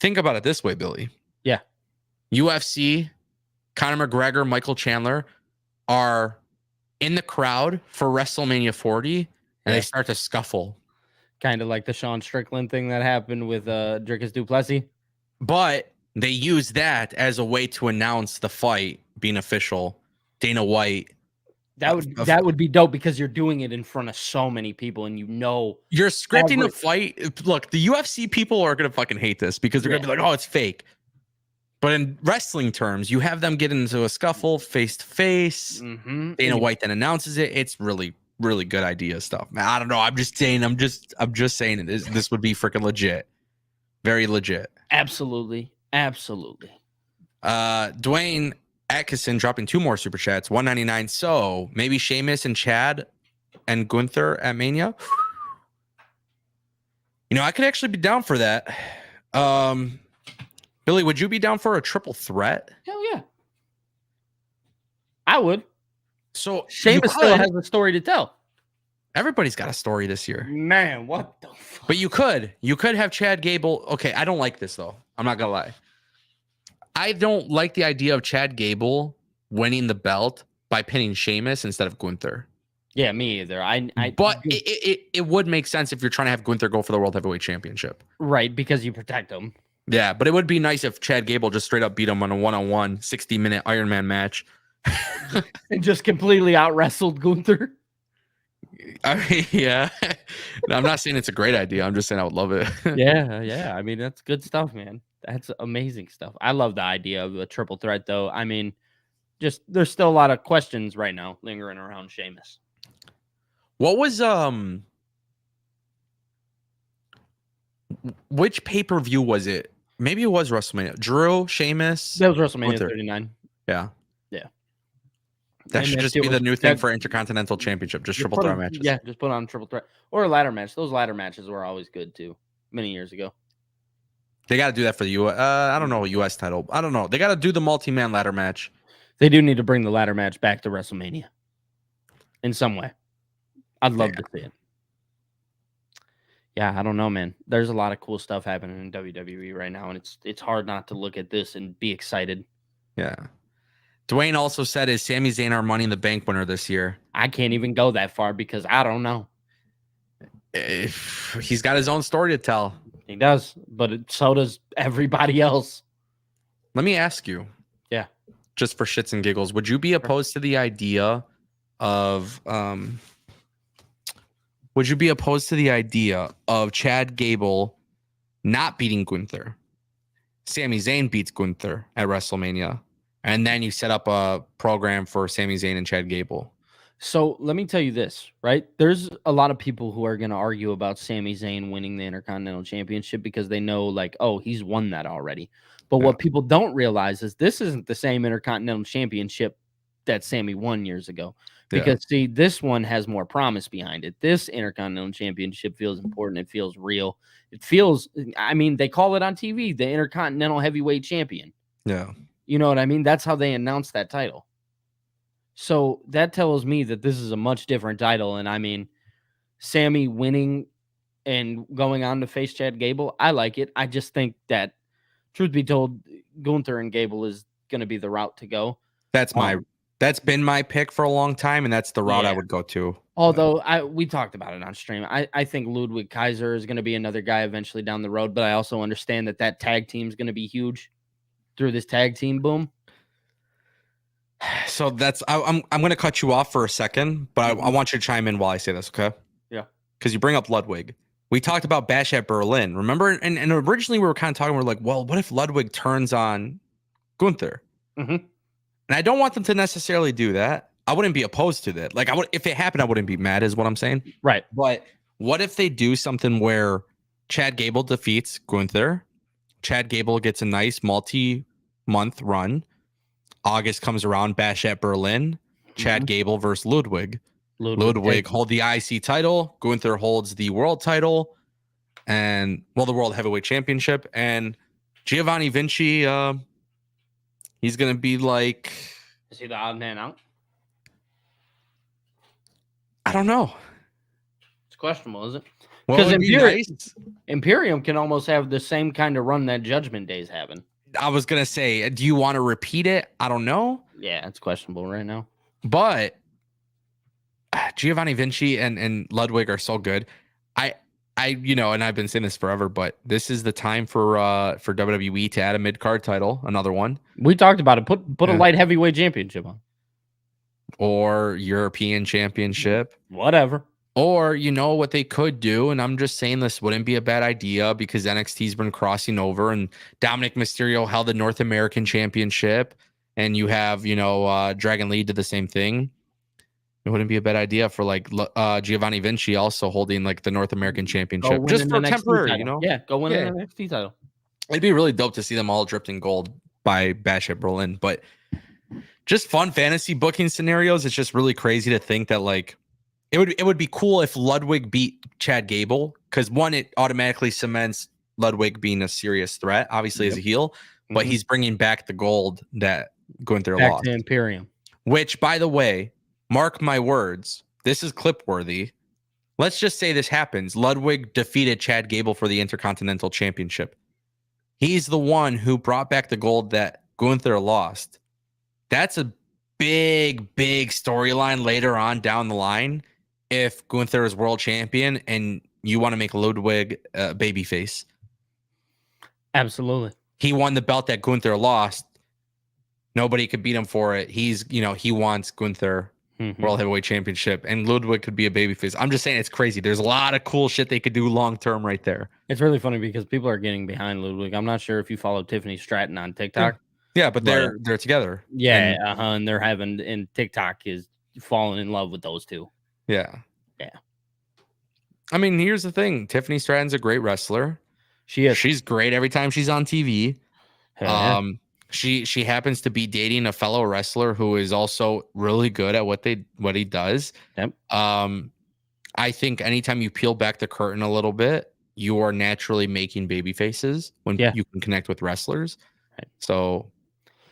think about it this way, Billy. Yeah. UFC, Conor McGregor, Michael Chandler are in the crowd for WrestleMania 40 and they start to scuffle. Kind of like the Sean Strickland thing that happened with Dricus du Plessis. But they use that as a way to announce the fight being official. Dana White. That would be dope because you're doing it in front of so many people and you're scripting a fight. Look, the UFC people are going to fucking hate this because they're going to be like, oh, it's fake. But in wrestling terms, you have them get into a scuffle face to face. Dana White then announces it. It's really, really good idea stuff. Man, I don't know. I'm just saying it. This would be freaking legit. Very legit. Absolutely. Dwayne Atkinson dropping 2 more super chats, $1.99. So maybe Sheamus and Chad and Gunther at Mania. I could actually be down for that. Billy, would you be down for a triple threat? Hell yeah. I would. So Sheamus still has a story to tell. Everybody's got a story this year. Man, what the fuck? But you could have Chad Gable. Okay, I don't like this though. I'm not gonna lie. I don't like the idea of Chad Gable winning the belt by pinning Sheamus instead of Gunther. Yeah, me either. But it would make sense if you're trying to have Gunther go for the World Heavyweight Championship. Right, because you protect him. Yeah, but it would be nice if Chad Gable just straight up beat him on a one-on-one 60-minute Iron Man match. And just completely out-wrestled Gunther. I mean, yeah. No, I'm not saying it's a great idea. I'm just saying I would love it. Yeah. I mean, that's good stuff, man. That's amazing stuff. I love the idea of a triple threat, though. I mean, just there's still a lot of questions right now lingering around Sheamus. What was which pay-per-view was it? Maybe it was WrestleMania. Drew, Sheamus. That was WrestleMania 39. Yeah. That should just be the new thing for Intercontinental Championship, just triple threat matches. Yeah, just put on triple threat. Or a ladder match. Those ladder matches were always good, too, many years ago. They got to do that for the U.S. I don't know, U.S. title. I don't know. They got to do the multi-man ladder match. They do need to bring the ladder match back to WrestleMania in some way. I'd love to see it. Yeah, I don't know, man. There's a lot of cool stuff happening in WWE right now, and it's hard not to look at this and be excited. Yeah. Dwayne also said, is Sami Zayn our Money in the Bank winner this year? I can't even go that far because I don't know. He's got his own story to tell. He does, but so does everybody else. Let me ask you. Yeah. Just for shits and giggles, would you be opposed to the idea of Chad Gable not beating Gunther? Sami Zayn beats Gunther at WrestleMania. And then you set up a program for Sami Zayn and Chad Gable. So let me tell you this, right? There's a lot of people who are going to argue about Sami Zayn winning the Intercontinental Championship because they know, like, oh, he's won that already. But what people don't realize is this isn't the same Intercontinental Championship that Sami won years ago. Because, see, this one has more promise behind it. This Intercontinental Championship feels important. It feels real. It feels, I mean, they call it on TV, the Intercontinental Heavyweight Champion. Yeah. You know what I mean? That's how they announced that title. So that tells me that this is a much different title. And I mean, Sami winning and going on to face Chad Gable, I like it. I just think that, truth be told, Gunther and Gable is going to be the route to go. That's been my pick for a long time, and that's the route I would go to. Although we talked about it on stream. I think Ludwig Kaiser is going to be another guy eventually down the road, but I also understand that tag team is going to be huge through this tag team boom. So that's I'm going to cut you off for a second, but I want you to chime in while I say this, okay? Yeah. Because you bring up Ludwig. we talked about Bash at Berlin. Remember? And originally we were kind of talking, we're like, well, what if Ludwig turns on Gunther? Mm-hmm. And I don't want them to necessarily do that. I wouldn't be opposed to that. Like, if it happened, I wouldn't be mad, is what I'm saying. Right. But what if they do something where Chad Gable defeats Gunther? Chad Gable gets a nice multi-month run. August comes around, Bash at Berlin. Chad Gable versus Ludwig. Ludwig hold the IC title. Gunther holds the world title, and the world heavyweight championship. And Giovanni Vinci, he's gonna be like, is he the odd man out? I don't know. It's questionable, is it? Because Imperium can almost have the same kind of run that Judgment Day's having. I was gonna say, do you want to repeat it? I don't know. Yeah, it's questionable right now. But Giovanni Vinci and Ludwig are so good. And I've been saying this forever, but this is the time for WWE to add a mid-card title, another one. We talked about it. Put a light heavyweight championship on. Or European championship. Whatever. Or, what they could do, and I'm just saying this wouldn't be a bad idea because NXT's been crossing over, and Dominic Mysterio held the North American championship, and you have, Dragon Lee did the same thing. It wouldn't be a bad idea for Giovanni Vinci also holding like the North American championship just for temporary, Yeah, go win an NXT title. It'd be really dope to see them all dripped in gold by Bash at Berlin, but just fun fantasy booking scenarios. It's just really crazy to think that it would be cool if Ludwig beat Chad Gable, because one, it automatically cements Ludwig being a serious threat, obviously as a heel, but he's bringing back the gold that Gunther lost. Back to Imperium. Which, by the way, mark my words, this is clip worthy. Let's just say this happens. Ludwig defeated Chad Gable for the Intercontinental Championship. He's the one who brought back the gold that Gunther lost. That's a big, big storyline later on down the line. If Gunther is world champion and you want to make Ludwig a babyface. Absolutely. He won the belt that Gunther lost. Nobody could beat him for it. He wants Gunther World Heavyweight Championship, and Ludwig could be a babyface. I'm just saying it's crazy. There's a lot of cool shit they could do long term right there. It's really funny because people are getting behind Ludwig. I'm not sure if you follow Tiffany Stratton on TikTok. Yeah, but they're together. Yeah, and they're and TikTok is falling in love with those two. Yeah. Yeah. I mean, here's the thing. Tiffany Stratton's a great wrestler. She is. She's great every time she's on TV. She happens to be dating a fellow wrestler who is also really good at what he does. Yep. I think anytime you peel back the curtain a little bit, you are naturally making baby faces when you can connect with wrestlers. Right. So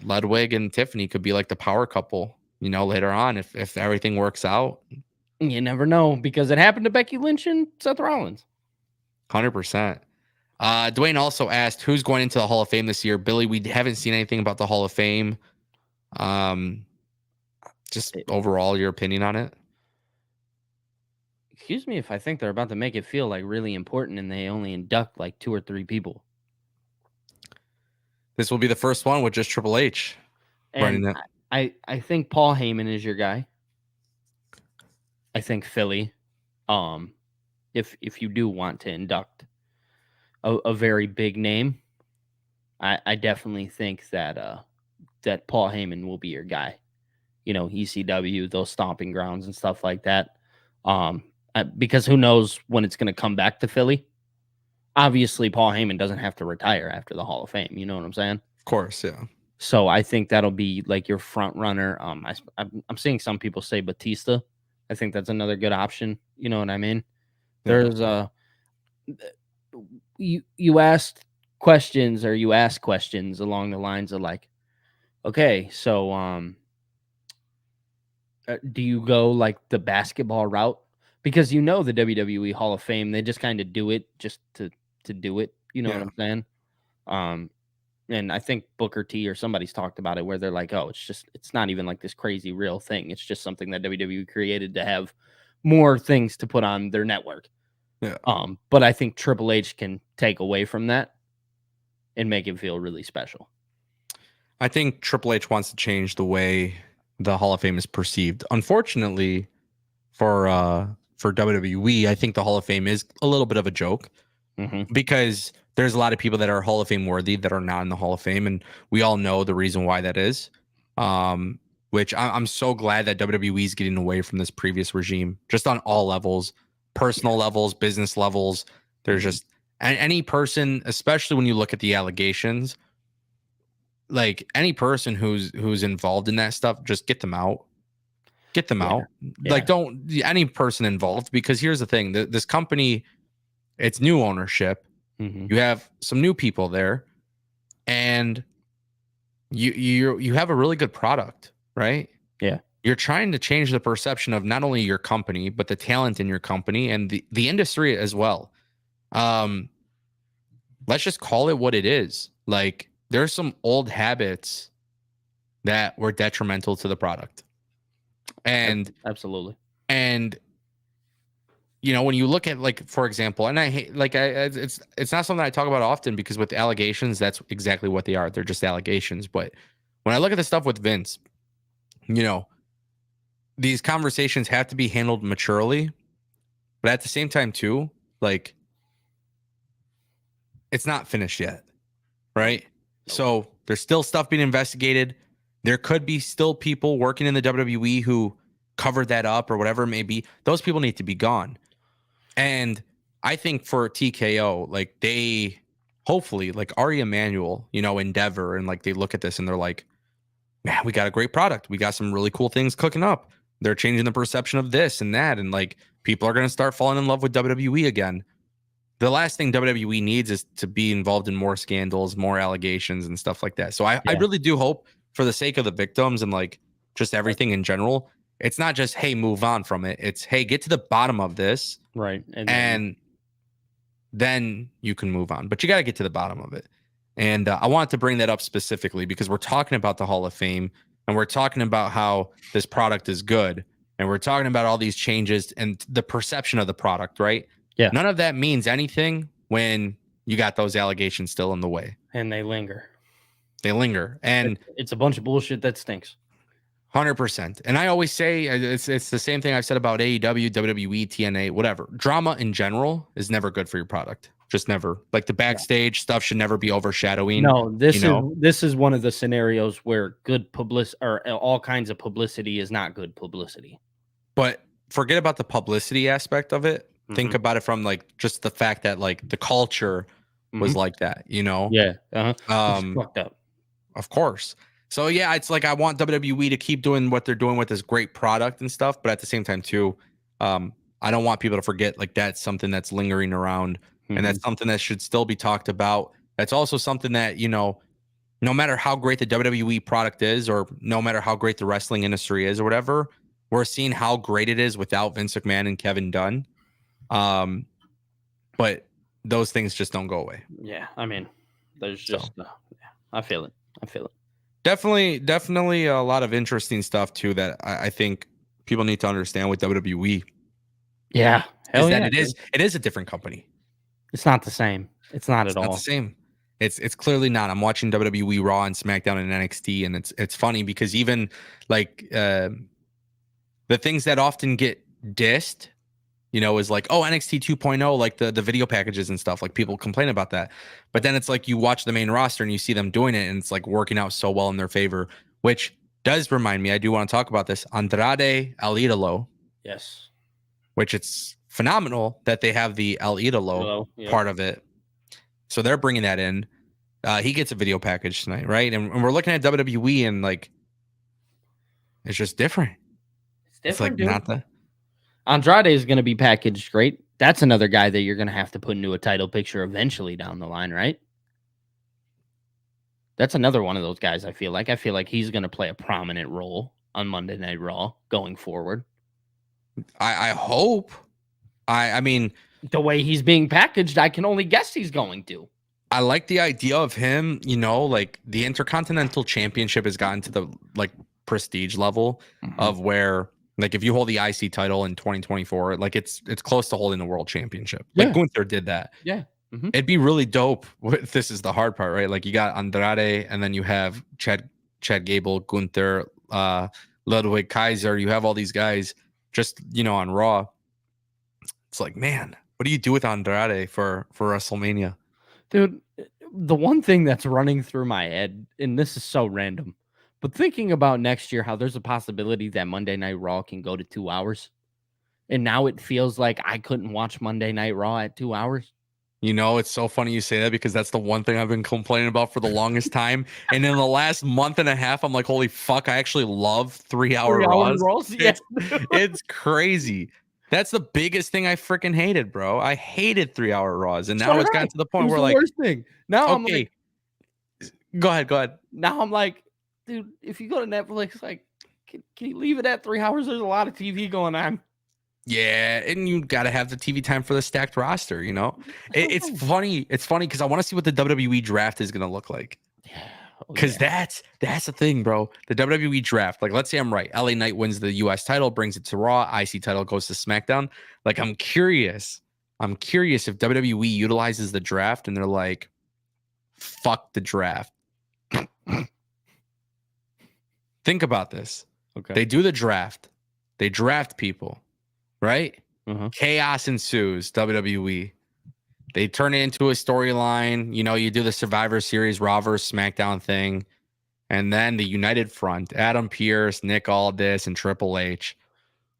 Ludwig and Tiffany could be like the power couple, later on if everything works out. You never know, because it happened to Becky Lynch and Seth Rollins. 100%. Dwayne also asked who's going into the Hall of Fame this year. Billy, we haven't seen anything about the Hall of Fame. Just overall, your opinion on it? Excuse me if I think they're about to make it feel like really important and they only induct like 2 or 3 people. This will be the first one with just Triple H running it. I think Paul Heyman is your guy. I think Philly. If you do want to induct a very big name, I definitely think that Paul Heyman will be your guy. ECW, those stomping grounds and stuff like that. Because who knows when it's going to come back to Philly. Obviously, Paul Heyman doesn't have to retire after the Hall of Fame. You know what I'm saying? Of course, yeah. So I think that'll be like your front runner. I'm seeing some people say Batista. I think that's another good option. You know what I mean? There's you asked questions, or you ask questions along the lines of like, okay, so do you go like the basketball route? Because the WWE Hall of Fame, they just kind of do it just to do it. You know what I'm saying? And I think Booker T or somebody's talked about it where they're like, oh, it's not even like this crazy real thing. It's just something that WWE created to have more things to put on their network. Yeah. But I think Triple H can take away from that and make it feel really special. I think Triple H wants to change the way the Hall of Fame is perceived. Unfortunately for for WWE, I think the Hall of Fame is a little bit of a joke because there's a lot of people that are Hall of Fame worthy that are not in the Hall of Fame, and we all know the reason why that is. Which I'm so glad that WWE is getting away from this previous regime, just on all levels, personal levels, business levels. There's just any person, especially when you look at the allegations, like any person who's involved in that stuff, just get them out. Get them out. Like, don't any person involved, because here's the thing: this company, it's new ownership. You have some new people there, and you have a really good product, right? Yeah. You're trying to change the perception of not only your company, but the talent in your company and the industry as well. Let's just call it what it is. Like, there's some old habits that were detrimental to the product. And absolutely. And when you look at, like, for example, and I hate, like, it's not something I talk about often, because with allegations, that's exactly what they are. They're just allegations. But when I look at the stuff with Vince, these conversations have to be handled maturely, but at the same time too, like, it's not finished yet, right? So there's still stuff being investigated. There could be still people working in the WWE who covered that up or whatever it may be. Those people need to be gone. And I think for TKO, like, they hopefully, like Ari Emanuel, Endeavor, and like they look at this and they're like, man, we got a great product. We got some really cool things cooking up. They're changing the perception of this and that. And like, people are going to start falling in love with WWE again. The last thing WWE needs is to be involved in more scandals, more allegations and stuff like that. So I really do hope, for the sake of the victims and like just everything in general, it's not just, hey, move on from it. It's, hey, get to the bottom of this. Right. And then you can move on. But you got to get to the bottom of it. And I wanted to bring that up specifically because we're talking about the Hall of Fame, and we're talking about how this product is good, and we're talking about all these changes and the perception of the product, right? Yeah. None of that means anything when you got those allegations still in the way. And they linger. And it's a bunch of bullshit that stinks. 100%. And I always say, it's the same thing I've said about AEW, WWE, TNA, whatever. Drama in general is never good for your product. Just never. Like, the backstage stuff should never be overshadowing. No, this is one of the scenarios where good publicity, or all kinds of publicity, is not good publicity. But forget about the publicity aspect of it. Think about it from like just the fact that like the culture was like that, Yeah. Fucked up. Of course. So yeah, it's like, I want WWE to keep doing what they're doing with this great product and stuff, but at the same time too, I don't want people to forget, like, that's something that's lingering around, and that's something that should still be talked about. That's also something that, no matter how great the WWE product is, or no matter how great the wrestling industry is or whatever, we're seeing how great it is without Vince McMahon and Kevin Dunn. But those things just don't go away. Yeah, I mean, there's just I feel it. Definitely a lot of interesting stuff too that I think people need to understand with WWE. Yeah, it is a different company. It's not the same. It's not at all the same. It's clearly not. I'm watching WWE Raw and SmackDown and NXT, and it's funny because even like the things that often get dissed, is like, oh, NXT 2.0, like the video packages and stuff. Like, people complain about that. But then it's like, you watch the main roster and you see them doing it, and it's like working out so well in their favor, which does remind me, I do want to talk about this. Andrade El Idolo. Yes. Which it's phenomenal that they have the El Idolo part of it. So they're bringing that in. He gets a video package tonight, right? And we're looking at WWE, and like, it's just different. It's like, dude. Not the Andrade is going to be packaged great. That's another guy that you're going to have to put into a title picture eventually down the line, right? That's another one of those guys. I feel like he's going to play a prominent role on Monday Night Raw going forward. I hope. I mean, the way he's being packaged, I can only guess he's going to. I like the idea of him, like the Intercontinental Championship has gotten to the like prestige level of where, like, if you hold the IC title in 2024, like it's close to holding the World Championship. Like, Gunther did that. Yeah. It'd be really dope. This is the hard part, right? Like, you got Andrade, and then you have Chad Gable, Gunther, Ludwig Kaiser. You have all these guys just, on Raw. It's like, man, what do you do with Andrade for WrestleMania? Dude, the one thing that's running through my head, and this is so random, but thinking about next year, how there's a possibility that Monday Night Raw can go to 2 hours. And now it feels like I couldn't watch Monday Night Raw at 2 hours. You know, it's so funny you say that because that's the one thing I've been complaining about for the longest time. And in the last month and a half, I'm like, holy fuck, I actually love 3-hour Raws. Yeah. It's crazy. That's the biggest thing I freaking hated, bro. I hated 3-hour Raws. And now it's gotten to the point where, like, worst thing. Now I'm like, go ahead. Now I'm like, dude, if you go to Netflix, like, can you leave it at 3 hours? There's a lot of TV going on. Yeah, and you got to have the TV time for the stacked roster, you know? It's funny. It's funny because I want to see what the WWE draft is going to look like. Because that's the thing, bro. The WWE draft, like, let's say I'm right. LA Knight wins the US title, brings it to Raw. IC title goes to SmackDown. Like, I'm curious if WWE utilizes the draft and they're like, fuck the draft. Think about this. Okay. They do the draft. They draft people. Right? Chaos ensues, WWE. They turn it into a storyline. You know, you do the Survivor Series, Raw vs. SmackDown thing. And then the United Front, Adam Pearce, Nick Aldis, and Triple H,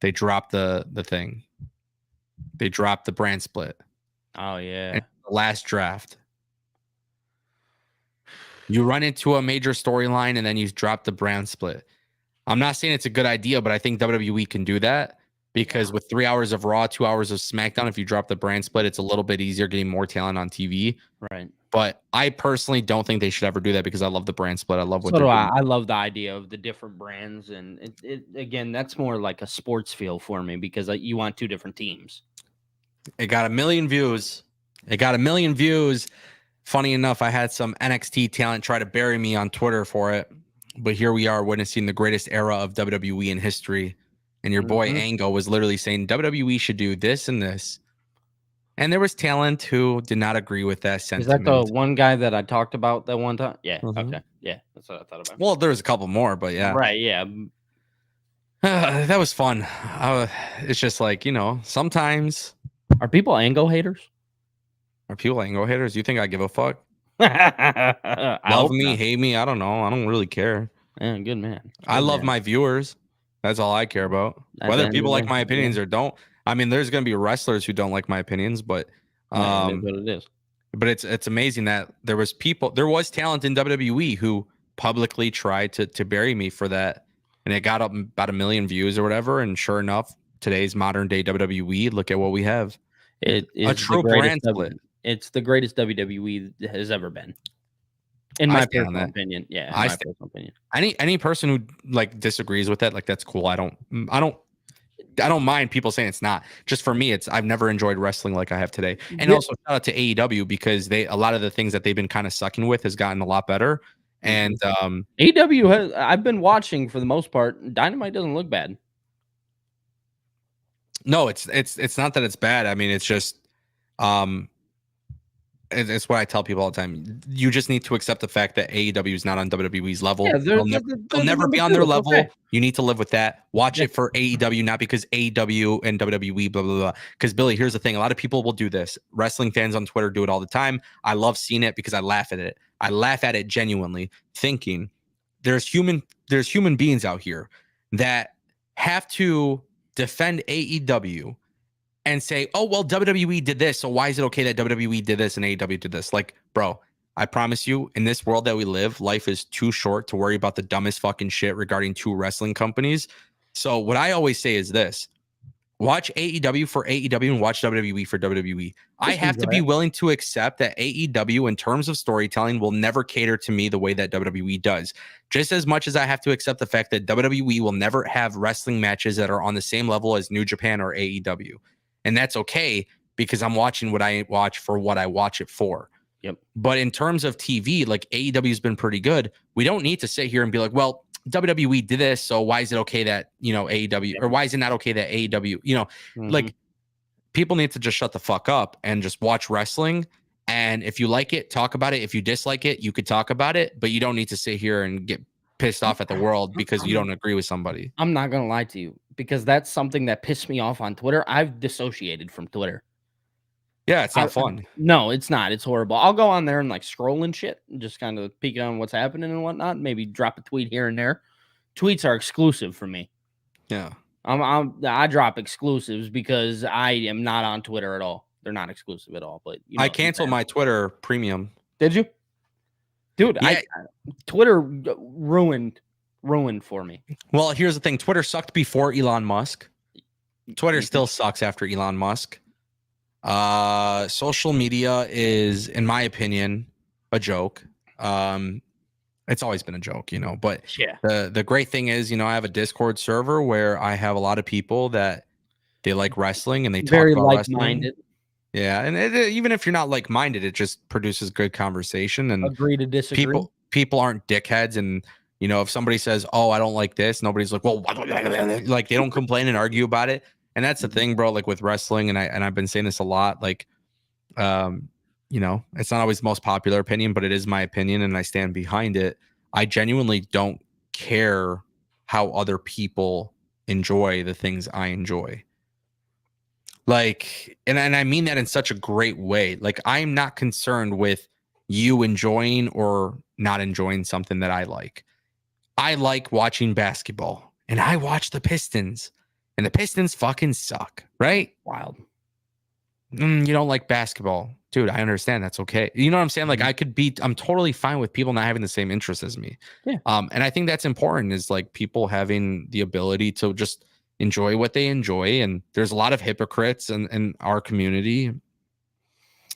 they drop the thing. They drop the brand split. Oh, yeah. And the last draft. You run into a major storyline, and then you drop the brand split. I'm not saying it's a good idea, but I think WWE can do that. Because with 3 hours of Raw, 2 hours of SmackDown, if you drop the brand split, it's a little bit easier getting more talent on TV. Right. But I personally don't think they should ever do that because I love the brand split. I love what so do I love the idea of the different brands. And it again, that's more like a sports feel for me because you want two different teams. It got 1 million views. Funny enough, I had some NXT talent try to bury me on Twitter for it. But here we are witnessing the greatest era of WWE in history. And your boy Angle was literally saying WWE should do this and this. And there was talent who did not agree with that sentiment. Is that the one guy that I talked about that one time? Yeah. Okay. Yeah. That's what I thought about. Well, there was a couple more, but yeah. Right. Yeah. That was fun. It's just like, you know, sometimes. Are people Angle haters? Are people Angle haters? You think I give a fuck? Love me, hate me. I don't know. I don't really care. Yeah, good man. I love my viewers. That's all I care about. Whether people like my opinions or don't. I mean, there's going to be wrestlers who don't like my opinions, but what it is. But it's amazing that there was talent in WWE who publicly tried to bury me for that, and it got up about 1 million views or whatever. And sure enough, today's modern day WWE, look at what we have. It is a true brand split. It's the greatest WWE has ever been. In my personal opinion, yeah. In my personal opinion. Any person who like disagrees with that, like that's cool. I don't mind people saying it's not. Just for me, I've never enjoyed wrestling like I have today. And also shout out to AEW because a lot of the things that they've been kind of sucking with has gotten a lot better. And AEW I've been watching for the most part. Dynamite doesn't look bad. No, it's not that it's bad. I mean, it's just it's what I tell people all the time. You just need to accept the fact that AEW is not on WWE's level. Yeah, they'll never be on their level. Okay. You need to live with that. Watch it for AEW, not because AEW and WWE, blah, blah, blah. Because, Billy, here's the thing. A lot of people will do this. Wrestling fans on Twitter do it all the time. I love seeing it because I laugh at it. I laugh at it genuinely, thinking there's human beings out here that have to defend AEW and say, oh, well, WWE did this, so why is it okay that WWE did this and AEW did this? Like, bro, I promise you, in this world that we live, life is too short to worry about the dumbest fucking shit regarding two wrestling companies. So what I always say is this. Watch AEW for AEW and watch WWE for WWE. I have to be willing to accept that AEW, in terms of storytelling, will never cater to me the way that WWE does. Just as much as I have to accept the fact that WWE will never have wrestling matches that are on the same level as New Japan or AEW. And that's okay because I'm watching what I watch for what I watch it for. Yep. But in terms of TV, like AEW has been pretty good. We don't need to sit here and be like, well, WWE did this, so why is it okay that, AEW, or why is it not okay that AEW, like people need to just shut the fuck up and just watch wrestling. And if you like it, talk about it. If you dislike it, you could talk about it, but you don't need to sit here and get pissed off at the world because you don't agree with somebody. I'm not going to lie to you. because that's something that pissed me off on Twitter. I've dissociated from Twitter. Yeah, it's not fun. No, it's not. It's horrible. I'll go on there and like scroll and shit and just kind of peek on what's happening and whatnot. Maybe drop a tweet here and there. Tweets are exclusive for me. Yeah. I drop exclusives because I am not on Twitter at all. They're not exclusive at all. But I canceled my Twitter premium. Did you? Dude, yeah. Twitter ruined for me. Well, here's the thing. Twitter sucked before Elon Musk. Twitter still sucks after Elon Musk. Social media is, in my opinion, a joke. It's always been a joke, but yeah. The great thing is, I have a Discord server where I have a lot of people that they like wrestling and they talk about like-minded. Wrestling. Yeah, and even if you're not like-minded, it just produces good conversation and agree to disagree. People aren't dickheads, and if somebody says, "Oh, I don't like this," nobody's like, "Well," like they don't complain and argue about it. And that's the thing, bro. Like with wrestling, and I've been saying this a lot. Like, it's not always the most popular opinion, but it is my opinion, and I stand behind it. I genuinely don't care how other people enjoy the things I enjoy. Like, and I mean that in such a great way. Like, I'm not concerned with you enjoying or not enjoying something that I like. I like watching basketball, and I watch the Pistons, and the Pistons fucking suck, right? Wild. You don't like basketball, dude. I understand. That's okay. You know what I'm saying? Like, I'm totally fine with people not having the same interests as me. Yeah. And I think that's important, is like people having the ability to just enjoy what they enjoy. And there's a lot of hypocrites in our community,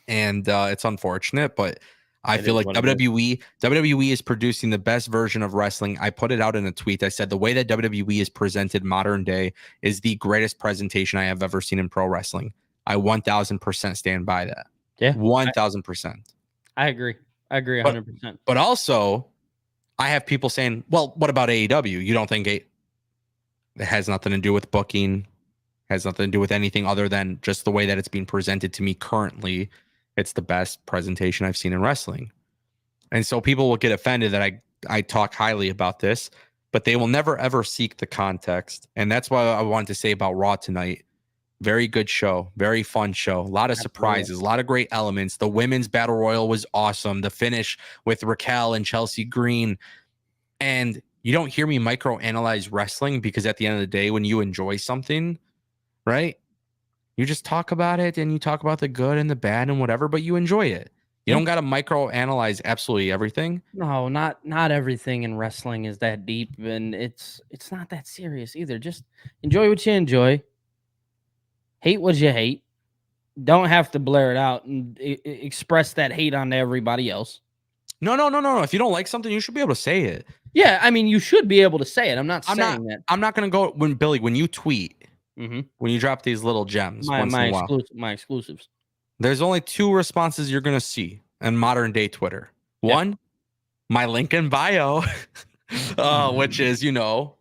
and it's unfortunate, but I feel like WWE is producing the best version of wrestling. I put it out in a tweet. I said the way that WWE is presented modern day is the greatest presentation I have ever seen in pro wrestling. I 1000% stand by that. Yeah. 1000%. I agree. 100%. But also, I have people saying, well, what about AEW? You don't think it has nothing to do with booking, has nothing to do with anything other than just the way that it's being presented to me currently. It's the best presentation I've seen in wrestling. And so people will get offended that I talk highly about this, but they will never, ever seek the context. And that's what I wanted to say about Raw tonight. Very good show. Very fun show. A lot of surprises. A lot of great elements. The women's battle royal was awesome. The finish with Raquel and Chelsea Green. And you don't hear me microanalyze wrestling, because at the end of the day, when you enjoy something, right, you just talk about it and you talk about the good and the bad and whatever, but you enjoy it. You don't got to microanalyze absolutely everything. No, not everything in wrestling is that deep, and it's not that serious either. Just enjoy what you enjoy. Hate what you hate. Don't have to blare it out and express that hate onto everybody else. No. If you don't like something, you should be able to say it. Yeah, I mean, you should be able to say it. I'm not saying that. I'm not going to go when you tweet, when you drop these little gems, my exclusives. There's only two responses you're going to see in modern day Twitter. One, my link in bio, which is, the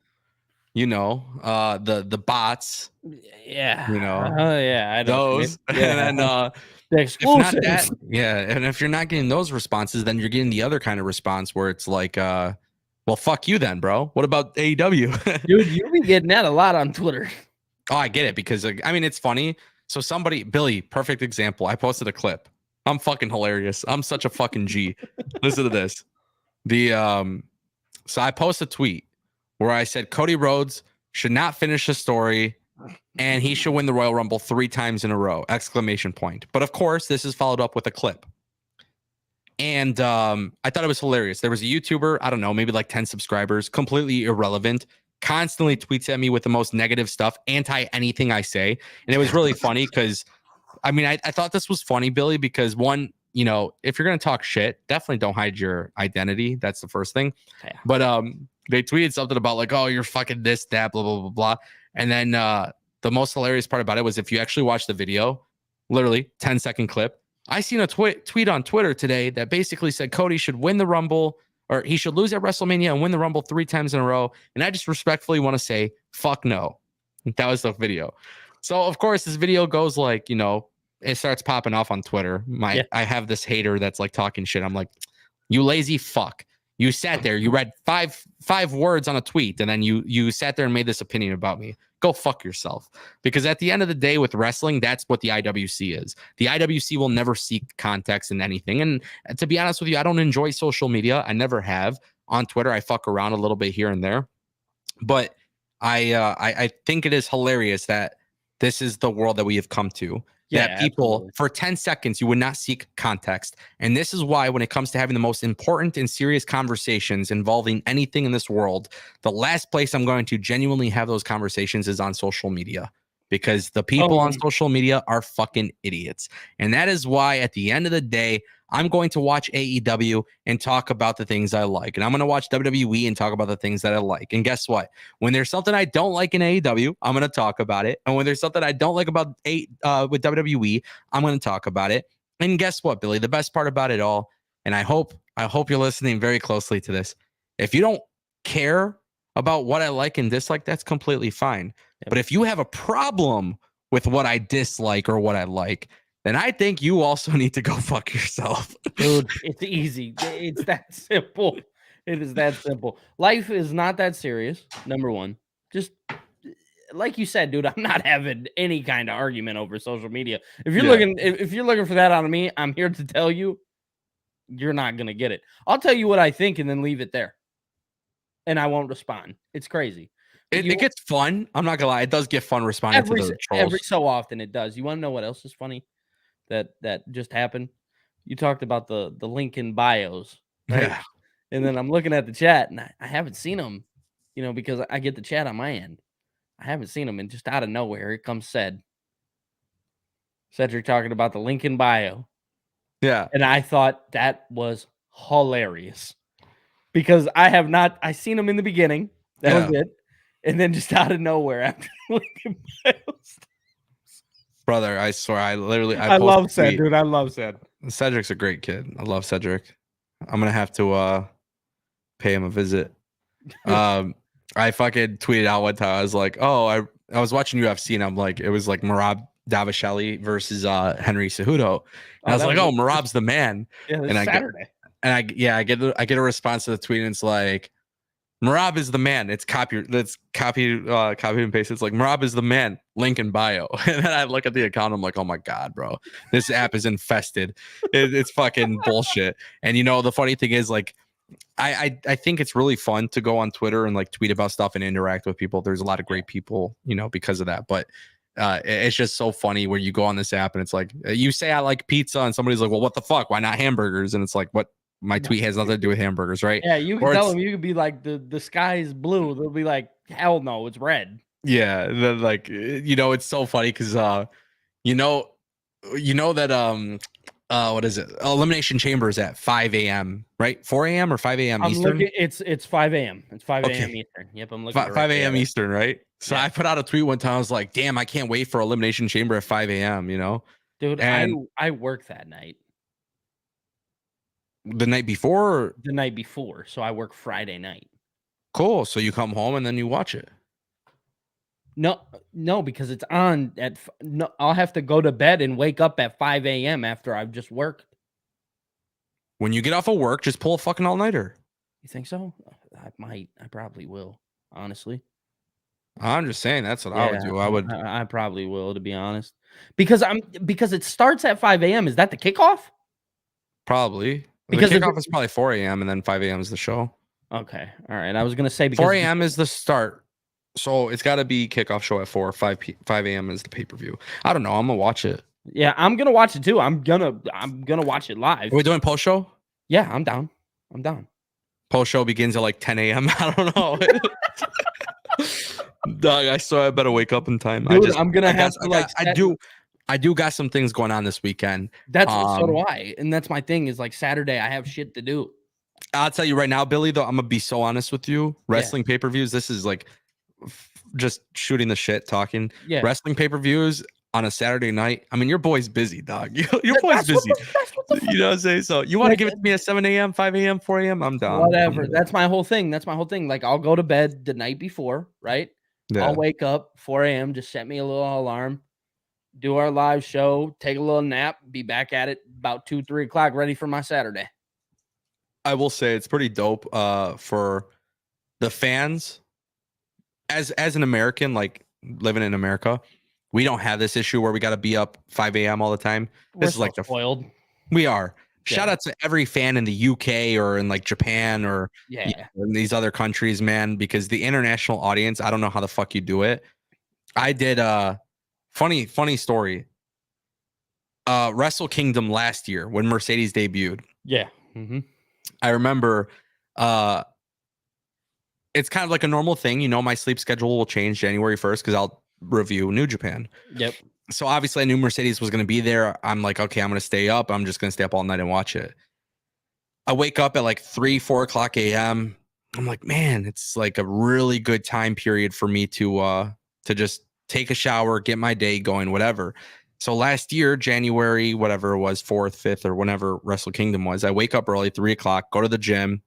bots. Yeah. I those. And then the exclusives. And if you're not getting those responses, then you're getting the other kind of response where it's like, well, fuck you then, bro. What about AEW? Dude, you'll be getting that a lot on Twitter. Oh, I get it, because it's funny. So Billy, perfect example. I posted a clip. I'm fucking hilarious. I'm such a fucking G. Listen to this. So I posted a tweet where I said Cody Rhodes should not finish the story, and he should win the Royal Rumble 3 times in a row! ! But of course, this is followed up with a clip. And I thought it was hilarious. There was a YouTuber, I don't know, maybe like 10 subscribers, completely irrelevant, constantly tweets at me with the most negative stuff, anti anything I say. And it was really funny because, I thought this was funny, Billy, because one, if you're going to talk shit, definitely don't hide your identity. That's the first thing. Yeah. But they tweeted something about like, oh, you're fucking this, that, blah, blah, blah, blah. And then the most hilarious part about it was, if you actually watch the video, literally 10-second clip, I seen a tweet on Twitter today that basically said Cody should win the Rumble, or he should lose at WrestleMania and win the Rumble 3 times in a row. And I just respectfully want to say, fuck no. That was the video. So, of course, this video goes like, it starts popping off on Twitter. I have this hater that's like talking shit. I'm like, you lazy fuck. You sat there, you read five words on a tweet, and then you sat there and made this opinion about me. go fuck yourself. Because at the end of the day with wrestling, that's what the IWC is. The IWC will never seek context in anything. And to be honest with you, I don't enjoy social media. I never have. On Twitter, I fuck around a little bit here and there. But I think it is hilarious that this is the world that we have come to. Yeah, that people absolutely. for 10 seconds, you would not seek context. And this is why when it comes to having the most important and serious conversations involving anything in this world, the last place I'm going to genuinely have those conversations is on social media, because the people on social media are fucking idiots. And that is why at the end of the day, I'm going to watch AEW and talk about the things I like. And I'm going to watch WWE and talk about the things that I like. And guess what? When there's something I don't like in AEW, I'm going to talk about it. And when there's something I don't like about with WWE, I'm going to talk about it. And guess what, Billy? The best part about it all, and I hope you're listening very closely to this. If you don't care about what I like and dislike, that's completely fine. Yep. But if you have a problem with what I dislike or what I like, then I think you also need to go fuck yourself. Dude, it's easy. It's that simple. It is that simple. Life is not that serious, number one. Just like you said, dude, I'm not having any kind of argument over social media. If you're looking for that out of me, I'm here to tell you you're not going to get it. I'll tell you what I think and then leave it there. And I won't respond. It's crazy. It gets fun. I'm not going to lie. It does get fun responding to the trolls. Every so often it does. You want to know what else is funny? That just happened. You talked about the link in bios, right? Yeah. And then I'm looking at the chat and I haven't seen them, because I get the chat on my end. I haven't seen them, and just out of nowhere, here comes Cedric talking about the link in bio. Yeah. And I thought that was hilarious because I seen them in the beginning. That was it. And then just out of nowhere after the link in bios. Brother, I swear, I love Ced, dude. I love Ced. Cedric's a great kid. I love Cedric. I'm gonna have to pay him a visit. I fucking tweeted out one time. I was like, I was watching UFC and I'm like, it was like Merab Davasheli versus Henry Cejudo. And I was like, Merab's the man. Yeah, and Saturday. I get a response to the tweet and it's like, Merab is the man. It's copy and paste. It's like Merab is the man. Link in bio. And then I look at the account. I'm like, oh my god, bro, this app is infested. It's fucking bullshit. And the funny thing is, like, I think it's really fun to go on Twitter and like tweet about stuff and interact with people. There's a lot of great people, because of that. But it's just so funny where you go on this app and it's like you say I like pizza and somebody's like, well, what the fuck? Why not hamburgers? And it's like, what? My tweet has nothing to do with hamburgers, right? Yeah, you can tell them. You could be like, the sky is blue. They'll be like, hell no, it's red. Yeah, then like it's so funny because you know that what is it? Elimination Chamber is at 5 a.m. right? 4 a.m. or 5 a.m. Eastern. It's 5 a.m. It's 5 a.m. Eastern. Yep, I'm looking. 5 a.m. Eastern, right? So yeah. I put out a tweet one time. I was like, damn, I can't wait for Elimination Chamber at 5 a.m. Dude, and I work that night. The night before? The night before. So I work Friday night. Cool. So you come home and then you watch it. No, because it's on I'll have to go to bed and wake up at 5 a.m. after I've just worked. When you get off of work, just pull a fucking all-nighter. You think so? I might. I probably will, honestly. I'm just saying that's what I would do. I probably will, to be honest. Because it starts at 5 a.m. Is that the kickoff? Probably. Because the kickoff is probably 4 a.m. and then 5 a.m. is the show. Okay. All right. I was going to say because 4 a.m. is the start. So it's got to be kickoff show at 4. 5 a.m. is the pay-per-view. I don't know. I'm going to watch it. Yeah, I'm going to watch it too. I'm going to watch it live. Are we doing post show? Yeah, I'm down. Post show begins at like 10 a.m. I don't know. Dog, I swear I better wake up in time. Dude, I'm going to have to I do got some things going on this weekend. So do I. And that's my thing is like Saturday, I have shit to do. I'll tell you right now, Billy, though, I'm going to be so honest with you. Wrestling pay-per-views, this is like just shooting the shit, talking. Yeah. Wrestling pay-per-views on a Saturday night. I mean, your boy's busy, dog. Your boy's busy. You know what I'm saying? So you want to give it to me at 7 a.m., 5 a.m., 4 a.m.? I'm down. Whatever. That's my whole thing. Like I'll go to bed the night before, right? Yeah. I'll wake up 4 a.m., just set me a little alarm. Do our live show, take a little nap, be back at it about 2-3 o'clock, ready for my Saturday. I will say it's pretty dope for the fans. As an American, like living in America. We don't have this issue where we got to be up 5 a.m. all the time. We're so spoiled. We are. Shout out to every fan in the UK or in like Japan or in these other countries, man, because the international audience, I don't know how the fuck you do it. I did funny story. Wrestle Kingdom last year when Mercedes debuted. Yeah. Mm-hmm. I remember it's kind of like a normal thing. You know, my sleep schedule will change January 1st because I'll review New Japan. Yep. So obviously I knew Mercedes was going to be there. I'm like, okay, I'm going to stay up. I'm just going to stay up all night and watch it. I wake up at like 4 o'clock a.m. I'm like, man, it's like a really good time period for me to just take a shower, get my day going, whatever. So last year, January, whatever it was, 4th, 5th, or whenever Wrestle Kingdom was, I wake up early, 3 o'clock, go to the gym,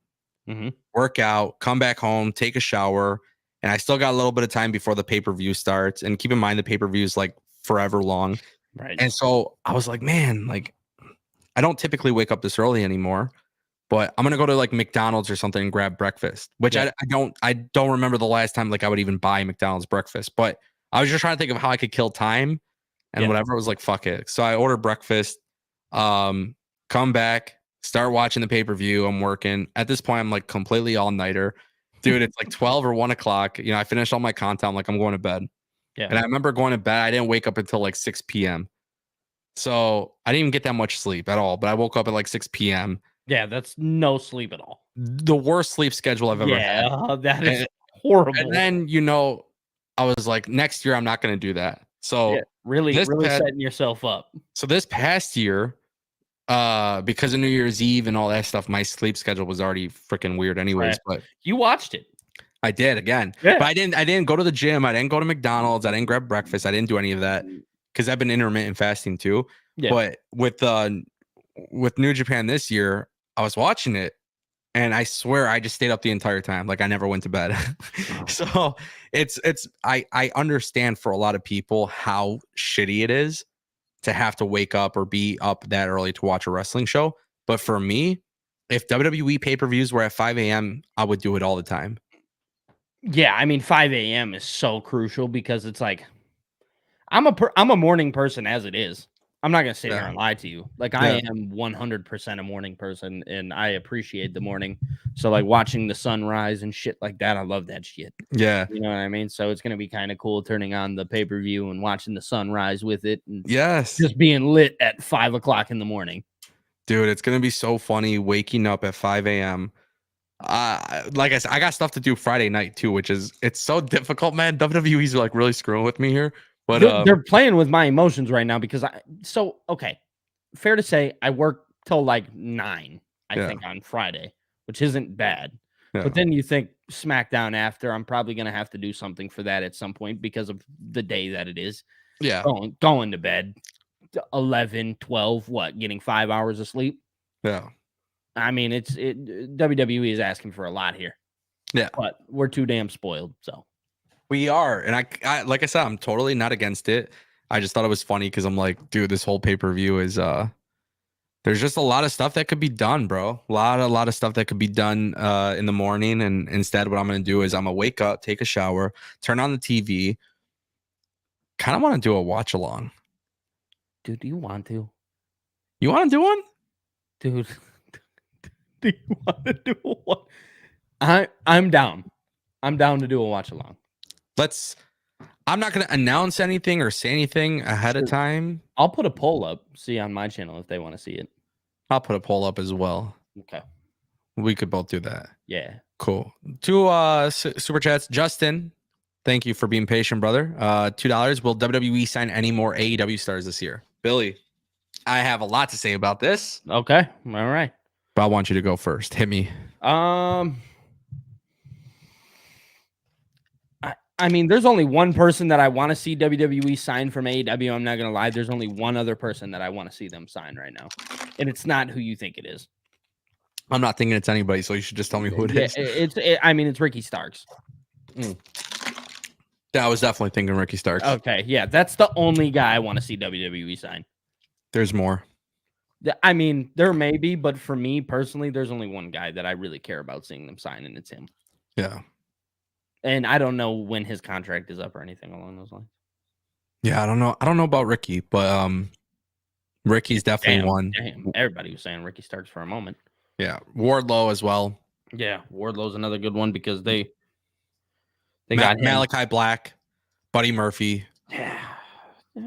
work out, come back home, take a shower, and I still got a little bit of time before the pay-per-view starts. And keep in mind, the pay-per-view is like forever long. Right. And so I was like, man, like I don't typically wake up this early anymore, but I'm going to go to like McDonald's or something and grab breakfast, which I don't remember the last time like I would even buy McDonald's breakfast, but I was just trying to think of how I could kill time and whatever. It was like, fuck it. So I ordered breakfast, come back, start watching the pay-per-view. I'm working. At this point, I'm like completely all-nighter. Dude, it's like 12 or 1 o'clock. You know, I finished all my content. I'm like, I'm going to bed. Yeah. And I remember going to bed. I didn't wake up until like 6 p.m. So I didn't even get that much sleep at all. But I woke up at like 6 p.m. Yeah, that's no sleep at all. The worst sleep schedule I've ever had. Yeah, that is horrible. And then, you know, I was like, next year, I'm not going to do that. So really setting yourself up. So this past year, because of New Year's Eve and all that stuff, my sleep schedule was already freaking weird anyways. Right. But you watched it. I did again. Yeah. But I didn't go to the gym. I didn't go to McDonald's. I didn't grab breakfast. I didn't do any of that because I've been intermittent fasting too. Yeah. But with New Japan this year, I was watching it and I swear I just stayed up the entire time. Like I never went to bed. So I understand for a lot of people how shitty it is to have to wake up or be up that early to watch a wrestling show. But for me, if WWE pay-per-views were at 5 a.m., I would do it all the time. Yeah, I mean, 5 a.m. is so crucial because it's like, I'm a morning person as it is. I'm not going to sit here and lie to you. Like, I am 100% a morning person, and I appreciate the morning. So, like, watching the sunrise and shit like that, I love that shit. Yeah. You know what I mean? So, it's going to be kind of cool turning on the pay-per-view and watching the sunrise with it. And just being lit at 5 o'clock in the morning. Dude, it's going to be so funny waking up at 5 a.m. Like I said, I got stuff to do Friday night, too, it's so difficult, man. WWE's like really screwing with me here. But they're playing with my emotions right now because okay, fair to say I work till like 9, I think, on Friday, which isn't bad. Yeah. But then you think SmackDown after, I'm probably gonna have to do something for that at some point because of the day that it is. Yeah, going to bed 11, 12, getting 5 hours of sleep. Yeah, I mean WWE is asking for a lot here. Yeah, but we're too damn spoiled, so. We are, and I like I said, I'm totally not against it. I just thought it was funny because I'm like, dude, this whole pay-per-view is there's just a lot of stuff that could be done, bro. A lot of stuff that could be done in the morning, and instead, what I'm gonna do is I'm gonna wake up, take a shower, turn on the TV. Kind of want to do a watch along. Dude, do you want to? You want to do one, dude? Do you want to do one? I'm down. I'm down to do a watch along. I'm not going to announce anything or say anything ahead of time. I'll put a poll up, see on my channel if they want to see it. I'll put a poll up as well. Okay. We could both do that. Yeah. Cool. 2 super chats. Justin, thank you for being patient, brother. $2. Will WWE sign any more AEW stars this year? Billy, I have a lot to say about this. Okay. All right. But I want you to go first. Hit me. I mean, there's only one person that I want to see WWE sign from AEW. I'm not going to lie. There's only one other person that I want to see them sign right now. And it's not who you think it is. I'm not thinking it's anybody, so you should just tell me who it is. It's Ricky Starks. Yeah, I was definitely thinking Ricky Starks. Okay, yeah. That's the only guy I want to see WWE sign. There's more. I mean, there may be, but for me personally, there's only one guy that I really care about seeing them sign, and it's him. Yeah. And I don't know when his contract is up or anything along those lines. Yeah, I don't know. I don't know about Ricky, but Ricky's definitely one. Damn. Everybody was saying Ricky Starks for a moment. Yeah, Wardlow as well. Yeah, Wardlow's another good one because they got him. Malachi Black, Buddy Murphy. Yeah,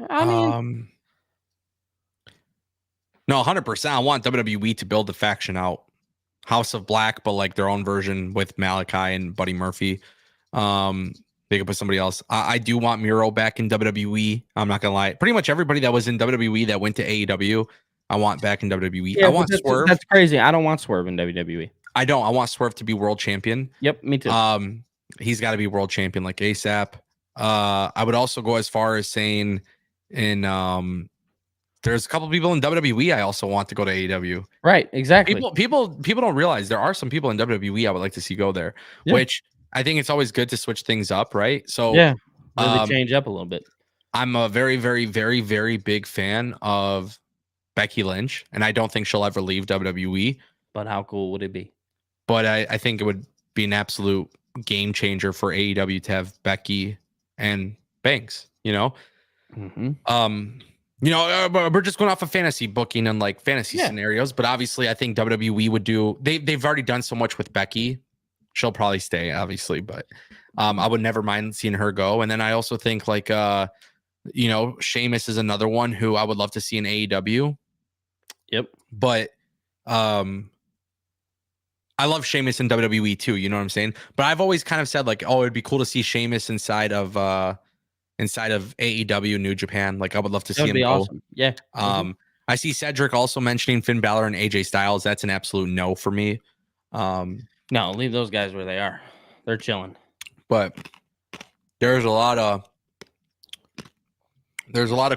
I mean, no, 100%. I want WWE to build the faction out, House of Black, but like their own version with Malachi and Buddy Murphy. They could put somebody else. I do want Miro back in WWE. I'm not gonna lie. Pretty much everybody that was in WWE that went to AEW, I want back in WWE. Yeah, I want Swerve. That's crazy. I don't want Swerve in WWE. I don't. I want Swerve to be world champion. Yep, me too. He's got to be world champion like ASAP. I would also go as far as saying there's a couple people in WWE I also want to go to AEW. Right, exactly. People don't realize there are some people in WWE I would like to see go there, which I think it's always good to switch things up, right? So yeah, really change up a little bit. I'm a very, very, very, very big fan of Becky Lynch, and I don't think she'll ever leave WWE. But how cool would it be? But I think it would be an absolute game changer for AEW to have Becky and Banks, you know? Mm-hmm. You know, we're just going off of fantasy booking and like fantasy scenarios, but obviously I think WWE would do, they've already done so much with Becky. She'll probably stay, obviously, but I would never mind seeing her go. And then I also think like, you know, Sheamus is another one who I would love to see in AEW. Yep. But I love Sheamus in WWE too, you know what I'm saying? But I've always kind of said like, oh, it'd be cool to see Sheamus inside of AEW New Japan. Like I would love to see him go. Awesome. Yeah. I see Cedric also mentioning Finn Balor and AJ Styles. That's an absolute no for me. No, leave those guys where they are. They're chilling. But there's a lot of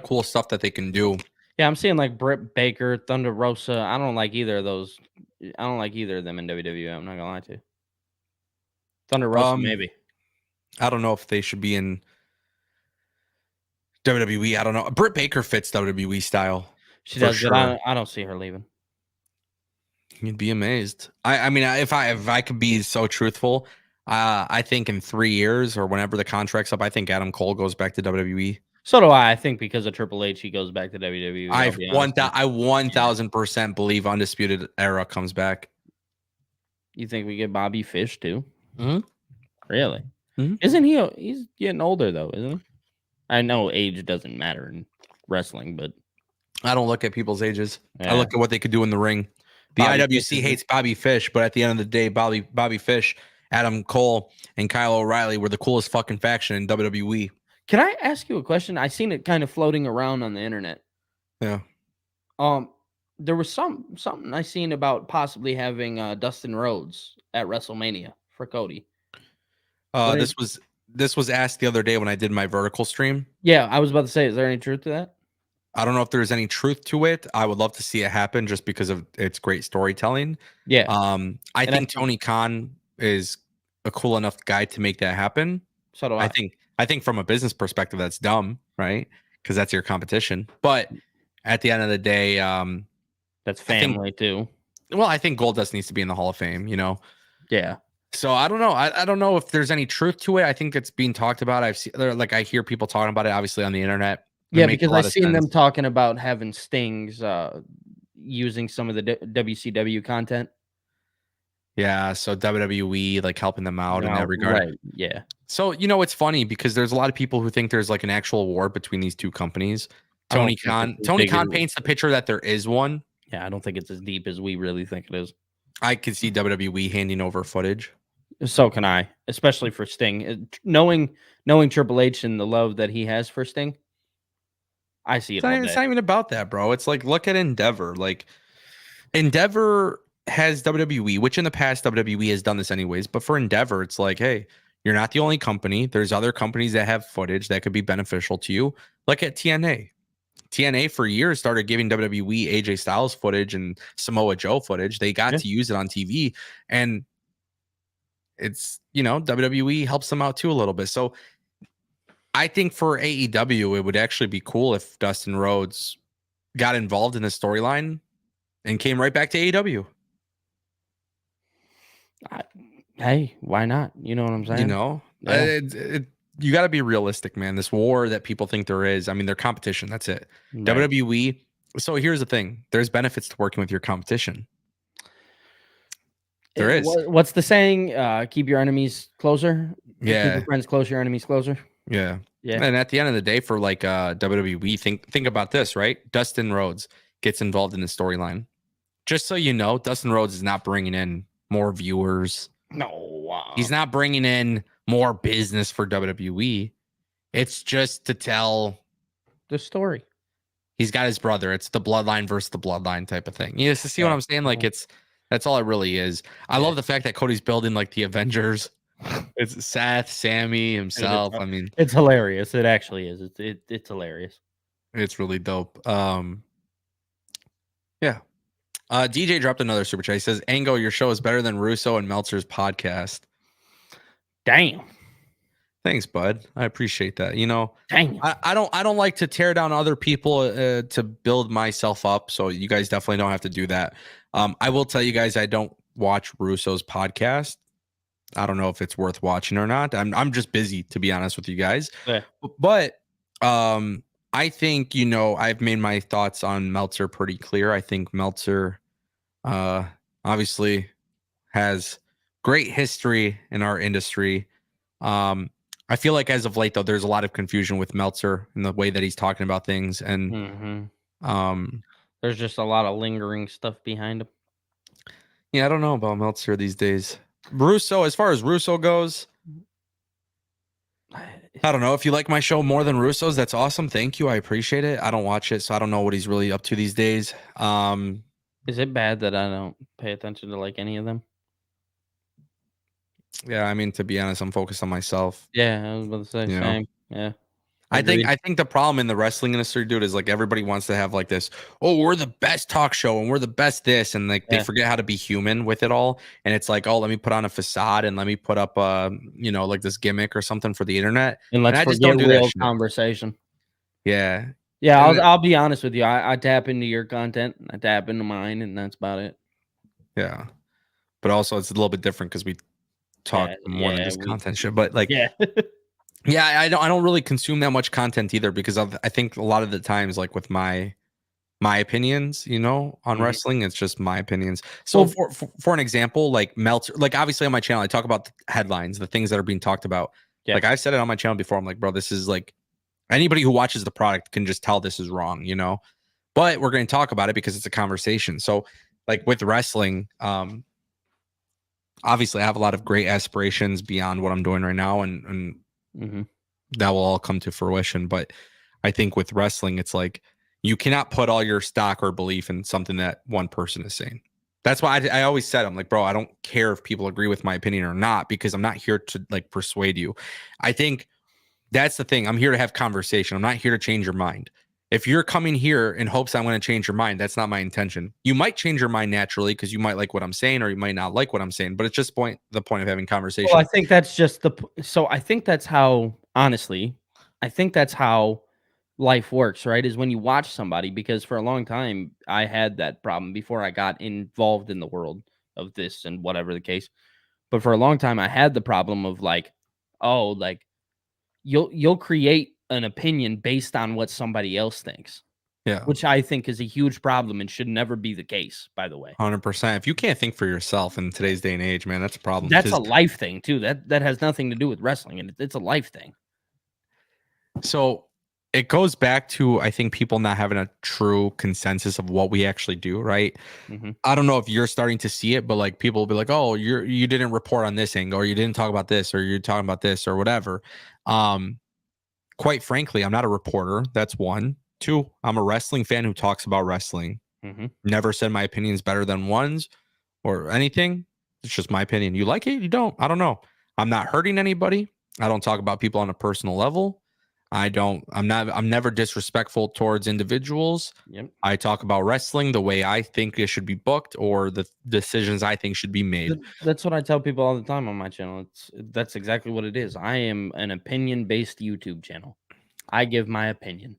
cool stuff that they can do. Yeah, I'm seeing like Britt Baker, Thunder Rosa. I don't like either of those. I don't like either of them in WWE. I'm not gonna lie to you. Thunder Rosa, maybe. I don't know if they should be in WWE. I don't know. Britt Baker fits WWE style. She does, sure. But I don't see her leaving. You'd be amazed. I mean, if I could be so truthful, I think in 3 years or whenever the contract's up, I think Adam Cole goes back to WWE. So do I. I think because of Triple H, he goes back to WWE. I 1000% believe Undisputed Era comes back. You think we get Bobby Fish too? Mm-hmm. Really? Mm-hmm. Isn't he? He's getting older though, isn't he? I know age doesn't matter in wrestling, but I don't look at people's ages. Yeah. I look at what they could do in the ring. The IWC hates Bobby Fish, but at the end of the day, Bobby Fish, Adam Cole, and Kyle O'Reilly were the coolest fucking faction in WWE. Can I ask you a question? I seen it kind of floating around on the internet. Yeah. There was something I seen about possibly having Dustin Rhodes at WrestleMania for Cody. This was asked the other day when I did my vertical stream. Yeah, I was about to say, is there any truth to that? I don't know if there's any truth to it. I would love to see it happen just because of its great storytelling. Yeah. I think Tony Khan is a cool enough guy to make that happen. So do I. I think from a business perspective, that's dumb, right? Because that's your competition. But at the end of the day, that's family too. Well, I think Goldust needs to be in the Hall of Fame, you know? Yeah. So I don't know. I don't know if there's any truth to it. I think it's being talked about. I hear people talking about it, obviously, on the internet. Yeah, because I've seen them talking about having Stings using some of the WCW content. Yeah, so WWE like helping them out in that regard. Right. Yeah. So, you know, it's funny because there's a lot of people who think there's like an actual war between these two companies. Tony Khan paints the picture that there is one. Yeah, I don't think it's as deep as we really think it is. I could see WWE handing over footage. So can I, especially for Sting. Knowing Triple H and the love that he has for Sting, I see it. It's not even about that, bro. It's like, look at Endeavor. Like, Endeavor has WWE, which in the past WWE has done this anyways. But for Endeavor, it's like, hey, you're not the only company. There's other companies that have footage that could be beneficial to you. Look at TNA. TNA for years started giving WWE AJ Styles footage and Samoa Joe footage. They got to use it on TV. And it's, you know, WWE helps them out too a little bit. So I think for AEW, it would actually be cool if Dustin Rhodes got involved in the storyline and came right back to AEW. Hey, why not? You know what I'm saying? You know, You got to be realistic, man. This war that people think there is, I mean, they're competition. That's it. Right. WWE. So here's the thing: there's benefits to working with your competition. There is. What's the saying? Keep your enemies closer. Yeah. Keep your friends closer, your enemies closer. Yeah. Yeah. And at the end of the day, for like WWE, think about this, right? Dustin Rhodes gets involved in the storyline. Just so you know, Dustin Rhodes is not bringing in more viewers. No. He's not bringing in more business for WWE. It's just to tell the story. He's got his brother. It's the bloodline versus the bloodline type of thing. You see what I'm saying? Like that's all it really is. I love the fact that Cody's building like the Avengers. It's Seth, Sammy, himself. I mean, it's hilarious. It actually is. It's hilarious. It's really dope. Yeah. DJ dropped another super chat. He says, "Ango, your show is better than Russo and Meltzer's podcast." Damn. Thanks, bud. I appreciate that. You know, dang. I don't like to tear down other people to build myself up. So you guys definitely don't have to do that. I will tell you guys, I don't watch Russo's podcast. I don't know if it's worth watching or not. I'm just busy, to be honest with you guys. Yeah. But I think, you know, I've made my thoughts on Meltzer pretty clear. I think Meltzer obviously has great history in our industry. I feel like as of late, though, there's a lot of confusion with Meltzer in the way that he's talking about things. And there's just a lot of lingering stuff behind him. Yeah, I don't know about Meltzer these days. Russo, as far as Russo goes, I don't know. If you like my show more than Russo's, that's awesome. Thank you. I appreciate it. I don't watch it, so I don't know what he's really up to these days. Is it bad that I don't pay attention to like any of them? Yeah, I mean, to be honest, I'm focused on myself. Yeah, I was about to say same. Yeah. I think the problem in the wrestling industry, dude, is like everybody wants to have like this, oh, we're the best talk show and we're the best this, and like they forget how to be human with it all. And it's like, oh, let me put on a facade and let me put up you know, like this gimmick or something for the internet. And let's forget real conversation. Yeah. Yeah, I'll be honest with you. I tap into your content, I tap into mine, and that's about it. Yeah. But also it's a little bit different because we talk more than just content shit. But like yeah, I don't really consume that much content either because I think a lot of the times, like with my opinions, you know, on wrestling, it's just my opinions. So for an example, like Meltzer, like obviously on my channel, I talk about the headlines, the things that are being talked about. Yeah. Like I've said it on my channel before. I'm like, bro, this is like anybody who watches the product can just tell this is wrong, you know. But we're going to talk about it because it's a conversation. So like with wrestling, obviously I have a lot of great aspirations beyond what I'm doing right now, and that will all come to fruition. But I think with wrestling, it's like you cannot put all your stock or belief in something that one person is saying. That's why I always said, I'm like, bro, I don't care if people agree with my opinion or not, because I'm not here to like persuade you. I think that's the thing. I'm here to have conversation. I'm not here to change your mind. If you're coming here in hopes I'm going to change your mind, that's not my intention. You might change your mind naturally because you might like what I'm saying, or you might not like what I'm saying, but it's just the point of having conversation. Well, I think that's just I think that's how, honestly, I think that's how life works, right? Is when you watch somebody, because for a long time I had that problem before I got involved in the world of this and whatever the case. But for a long time I had the problem of like, oh, like you'll create an opinion based on what somebody else thinks. Yeah. Which I think is a huge problem and should never be the case, by the way. 100%. If you can't think for yourself in today's day and age, man, that's a problem. That's a life thing too. That has nothing to do with wrestling, and it's a life thing. So it goes back to, I think, people not having a true consensus of what we actually do, right? I don't know if you're starting to see it, but like people will be like, oh, you didn't report on this angle, or you didn't talk about this, or you're talking about this or whatever. Quite frankly, I'm not a reporter. That's one. Two, I'm a wrestling fan who talks about wrestling. Never said my opinion's better than one's or anything. It's just my opinion. You like it? You don't? I don't know. I'm not hurting anybody. I don't talk about people on a personal level. I'm never disrespectful towards individuals. I talk about wrestling the way I think it should be booked, or the decisions I think should be made. That's what I tell people all the time on my channel. That's exactly what it is. I am an opinion-based YouTube channel. I give my opinion.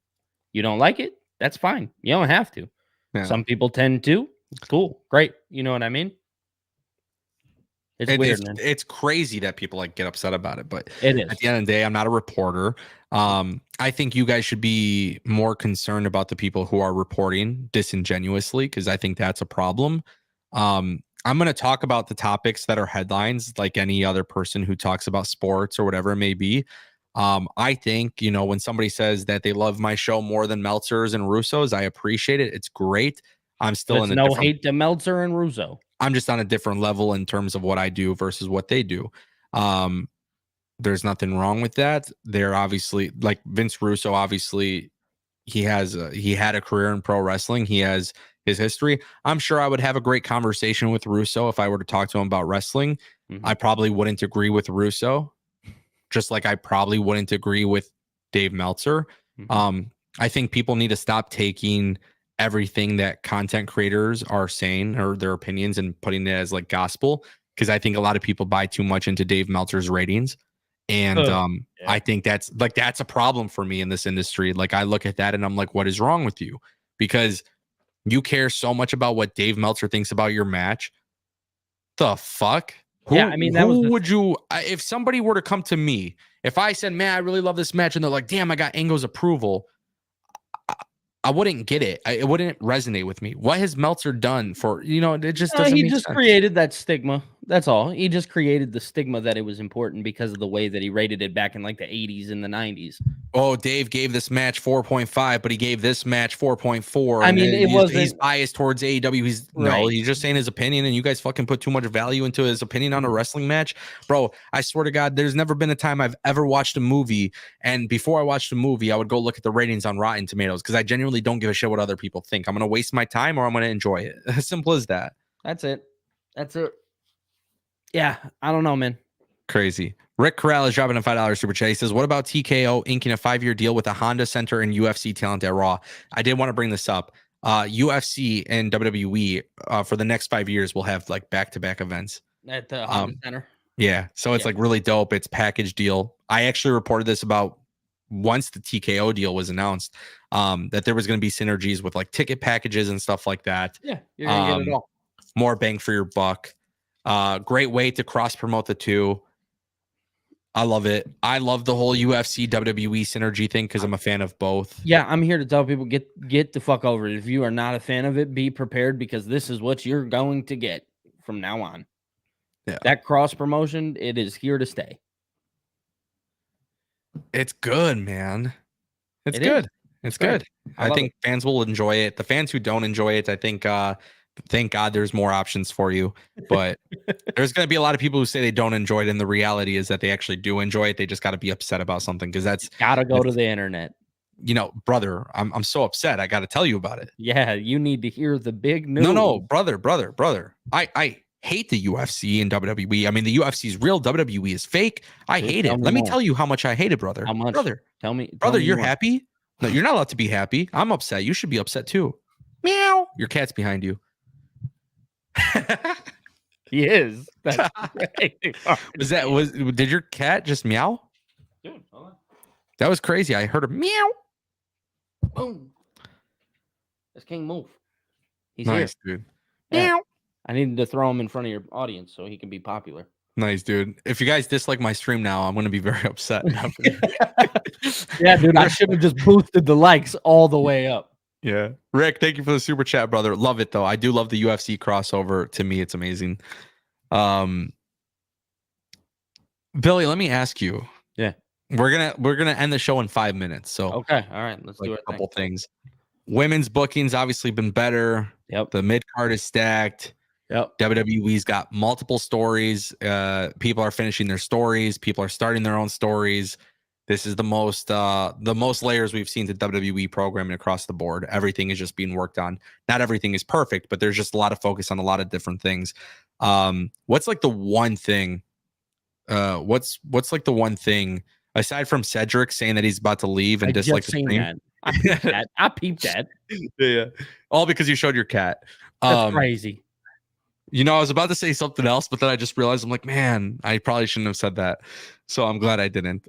You don't like it? That's fine. You don't have to. Yeah. Some people tend to. Cool. Great. You know what I mean? It's crazy that people like get upset about it, but it is. At the end of the day, I'm not a reporter. I think you guys should be more concerned about the people who are reporting disingenuously, because I think that's a problem. I'm going to talk about the topics that are headlines, like any other person who talks about sports or whatever it may be. I think, when somebody says that they love my show more than Meltzer's and Russo's, I appreciate it. It's great. I'm still in a no hate to Meltzer and Russo. I'm just on a different level in terms of what I do versus what they do. There's nothing wrong with that. They're obviously, like Vince Russo, obviously he had a career in pro wrestling. He has his history. I'm sure I would have a great conversation with Russo if I were to talk to him about wrestling. Mm-hmm. I probably wouldn't agree with Russo, just like I probably wouldn't agree with Dave Meltzer. Mm-hmm. I think people need to stop taking everything that content creators are saying or their opinions and putting it as like gospel, because I think a lot of people buy too much into Dave Meltzer's ratings. And I think that's a problem for me in this industry. Like, I look at that and I'm like, what is wrong with you? Because you care so much about what Dave Meltzer thinks about your match. The fuck? If somebody were to come to me, if I said, man, I really love this match, and they're like, damn, I got Ango's approval, I wouldn't get it. It wouldn't resonate with me. What has Meltzer done for, it just doesn't make sense. He just created that stigma. That's all. He just created the stigma that it was important because of the way that he rated it back in like the 80s and the 90s. Oh, Dave gave this match 4.5, but he gave this match 4.4. I mean, he's biased towards AEW. No, he's just saying his opinion, and you guys fucking put too much value into his opinion on a wrestling match. Bro, I swear to God, there's never been a time I've ever watched a movie, and before I watched a movie, I would go look at the ratings on Rotten Tomatoes, because I genuinely don't give a shit what other people think. I'm going to waste my time or I'm going to enjoy it. As simple as that. That's it. Yeah, I don't know, man. Crazy. Rick Corral is dropping a $5 super chat. He says, what about TKO inking a 5-year deal with a Honda Center and UFC talent at Raw? I did want to bring this up. UFC and WWE for the next 5 years will have like back-to-back events at the Honda Center. Yeah, so it's like really dope. It's package deal. I actually reported this about once the TKO deal was announced, that there was going to be synergies with like ticket packages and stuff like that. Yeah, you're gonna get it all. More bang for your buck. Great way to cross promote the two. I love it. I love the whole UFC WWE synergy thing because I'm a fan of both. Yeah, I'm here to tell people get the fuck over it. If you are not a fan of it, be prepared, because this is what you're going to get from now on. Yeah. That cross promotion, it is here to stay. It's good, man. It's good. It's good. I think fans will enjoy it. The fans who don't enjoy it, I think, thank God there's more options for you. But there's going to be a lot of people who say they don't enjoy it, and the reality is that they actually do enjoy it. They just got to be upset about something, because that's gotta go to the internet. Brother, I'm so upset. I got to tell you about it. Yeah, you need to hear the big news. No, brother. I hate the UFC and WWE. I mean, the UFC is real. WWE is fake. I hate it. Let me tell you how much I hate it, brother. How much? Brother, tell me. Brother, you're happy? No, you're not allowed to be happy. I'm upset. You should be upset too. Meow. Your cat's behind you. He is. That's did your cat just meow? Dude, hold on. That was crazy. I heard a meow. Boom. This king move. He's nice, here. Dude. Yeah. Meow. I needed to throw him in front of your audience so he can be popular. Nice, dude. If you guys dislike my stream now, I'm going to be very upset. Yeah, dude. I should have just boosted the likes all the way up. Yeah. Rick, thank you for the super chat, brother. Love it, though. I do love the UFC crossover. To me, it's amazing. Billy, let me ask you. Yeah. We're gonna end the show in 5 minutes. So okay. All right. Let's do it. A couple things. Women's booking's obviously been better. Yep. The mid card is stacked. Yep. WWE's got multiple stories. People are finishing their stories. People are starting their own stories. This is the most layers we've seen to WWE programming across the board. Everything is just being worked on. Not everything is perfect, but there's just a lot of focus on a lot of different things. What's like the one thing? What's like the one thing aside from Cedric saying that he's about to leave and dislike the stream? I peeped that. Yeah. All because you showed your cat. That's crazy. I was about to say something else, but then I just realized I'm like, man, I probably shouldn't have said that. So I'm glad I didn't.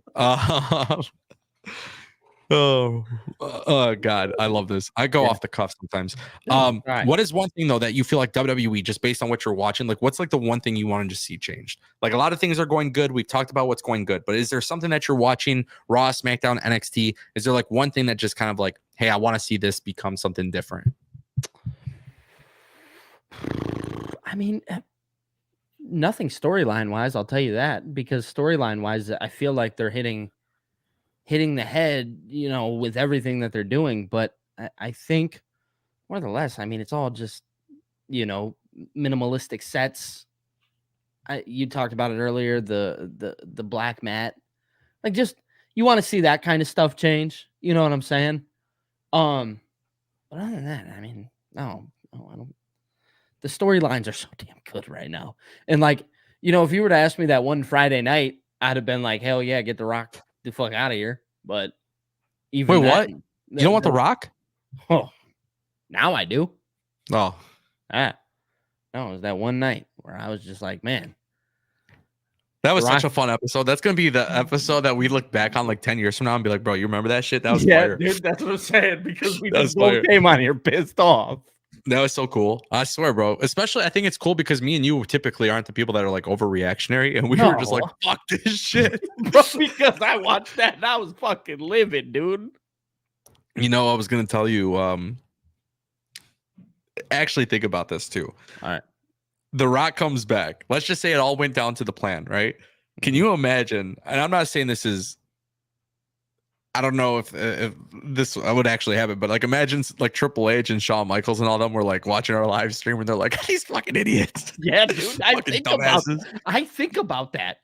Oh God, I love this. I go off the cuff sometimes. Right. What is one thing though that you feel like WWE, just based on what you're watching, like what's like the one thing you wanted to see changed? Like a lot of things are going good. We've talked about what's going good, but is there something that you're watching, Raw, SmackDown, NXT? Is there like one thing that just kind of like, hey, I want to see this become something different? I mean, nothing storyline wise, I'll tell you that, because storyline wise, I feel like they're hitting the head, with everything that they're doing. But I think, nevertheless, I mean, it's all just, minimalistic sets. You talked about it earlier, the black mat, like just you want to see that kind of stuff change. You know what I'm saying? But other than that, I mean, no, I don't. The storylines are so damn good right now, and like, if you were to ask me that one Friday night, I'd have been like, hell yeah, get The Rock the fuck out of here. But even wait, what? You don't want The Rock? Oh, now I do. Oh, no, it was that one night where I was just like, man, that was such a fun episode. That's gonna be the episode that we look back on like 10 years from now and be like, bro, you remember that shit? That was fire. Dude. That's what I'm saying, because we just both came on here pissed off. That was so cool. I swear, bro. Especially, I think it's cool because me and you typically aren't the people that are like overreactionary, and we were just like, fuck this shit. Bro, because I watched that and I was fucking livid, dude. I was gonna tell you, actually think about this too. All right. The Rock comes back. Let's just say it all went down to the plan, right? Can you imagine? And I'm not saying this is, I don't know if this would actually happen, but like imagine like Triple H and Shawn Michaels and all them were like watching our live stream and they're like, these fucking idiots. Yeah, dude. I think about that.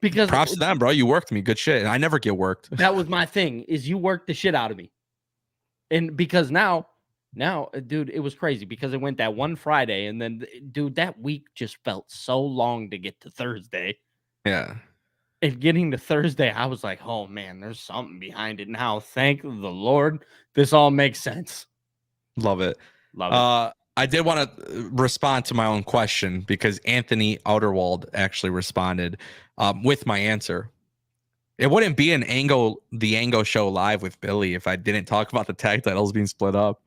Because props to them, bro. You worked me. Good shit. And I never get worked. That was my thing, is you worked the shit out of me. And because now, dude, it was crazy because it went that one Friday, and then, dude, that week just felt so long to get to Thursday. Yeah. And getting to Thursday, I was like, oh man, there's something behind it now. Thank the Lord. This all makes sense. Love it. I did want to respond to my own question because Anthony Outerwald actually responded with my answer. It wouldn't be the Ango show live with Billy if I didn't talk about the tag titles being split up.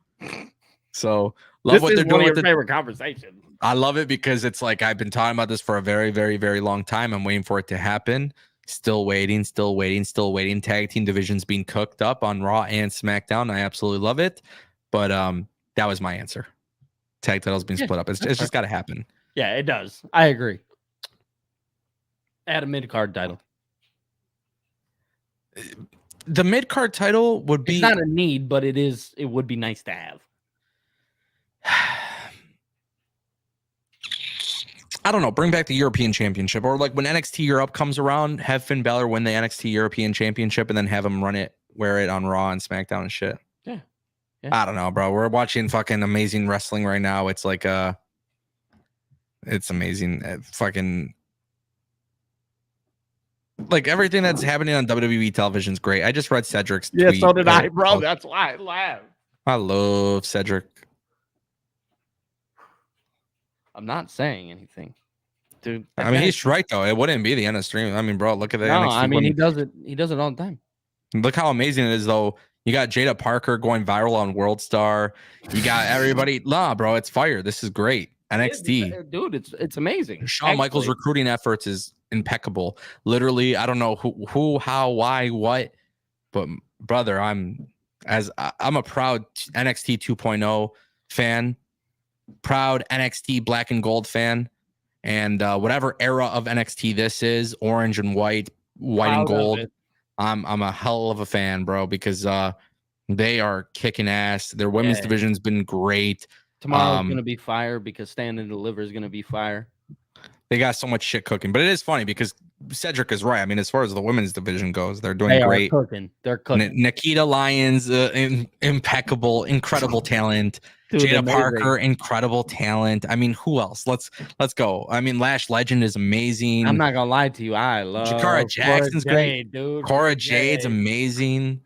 So love what they're doing. Your favorite conversation. I love it because it's like I've been talking about this for a very, very, very long time. I'm waiting for it to happen. Still waiting. Tag team divisions being cooked up on Raw and SmackDown. I absolutely love it. But that was my answer. Tag titles being split up. It's just got to happen. Yeah, it does. I agree. Add a mid-card title. The mid-card title would be... It's not a need, but it would be nice to have. I don't know. Bring back the European Championship, or like when NXT Europe comes around, have Finn Balor win the NXT European Championship and then have him wear it on Raw and SmackDown and shit. Yeah. I don't know, bro. We're watching fucking amazing wrestling right now. It's like it's amazing. Fucking like everything that's happening on WWE television is great. I just read Cedric's tweet. Yeah, so did I, bro. That's why I laughed. I love Cedric. I'm not saying anything, dude. I mean, he's right though. It wouldn't be the end of stream. I mean, bro, look at the NXT. I mean, he does it all the time. Look how amazing it is, though. You got Jada Parker going viral on World Star. You got everybody. Nah, bro, it's fire. This is great. NXT, dude, it's amazing. Shawn Michaels' recruiting efforts is impeccable. Literally, I don't know who, how, why, what, but brother, I'm a proud NXT 2.0 fan, proud NXT Black and Gold fan, and whatever era of NXT this is, orange and white and gold. I'm a hell of a fan, bro, because they are kicking ass. Their women's division's been great. Tomorrow's gonna be fire because Stand and Deliver is gonna be fire. They got so much shit cooking, but it is funny because Cedric is right. I mean, as far as the women's division goes, they're doing great. They're cooking. Nikita Lyons, impeccable, incredible talent. Dude, Jada Parker, incredible talent. I mean, who else? Let's go. I mean, Lash Legend is amazing. I'm not gonna lie to you. I love Jakara Jackson's great, dude. Cora Jade's amazing.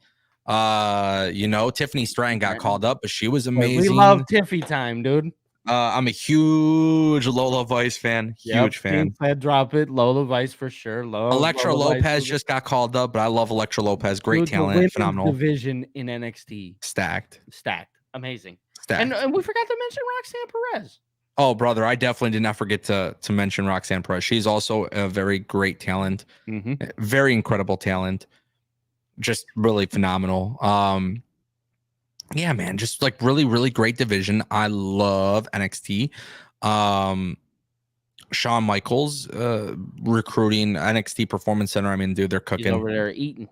Tiffany Stratton got called up, but she was amazing. We love Tiffy time, dude. I'm a huge Lola Vice fan. Huge fan. Said drop it. Lola Vice for sure. Electra Lola Lopez just got called up, but I love Electra Lopez. Great talent, phenomenal. Division in NXT stacked, amazing. stacked. And we forgot to mention Roxanne Perez. Oh, brother, I definitely did not forget to mention Roxanne Perez. She's also a very great talent, very incredible talent, just really phenomenal. Yeah, man, just like really, really great division. I love NXT. Shawn Michaels recruiting NXT Performance Center. I mean, dude, they're cooking. He's over there eating.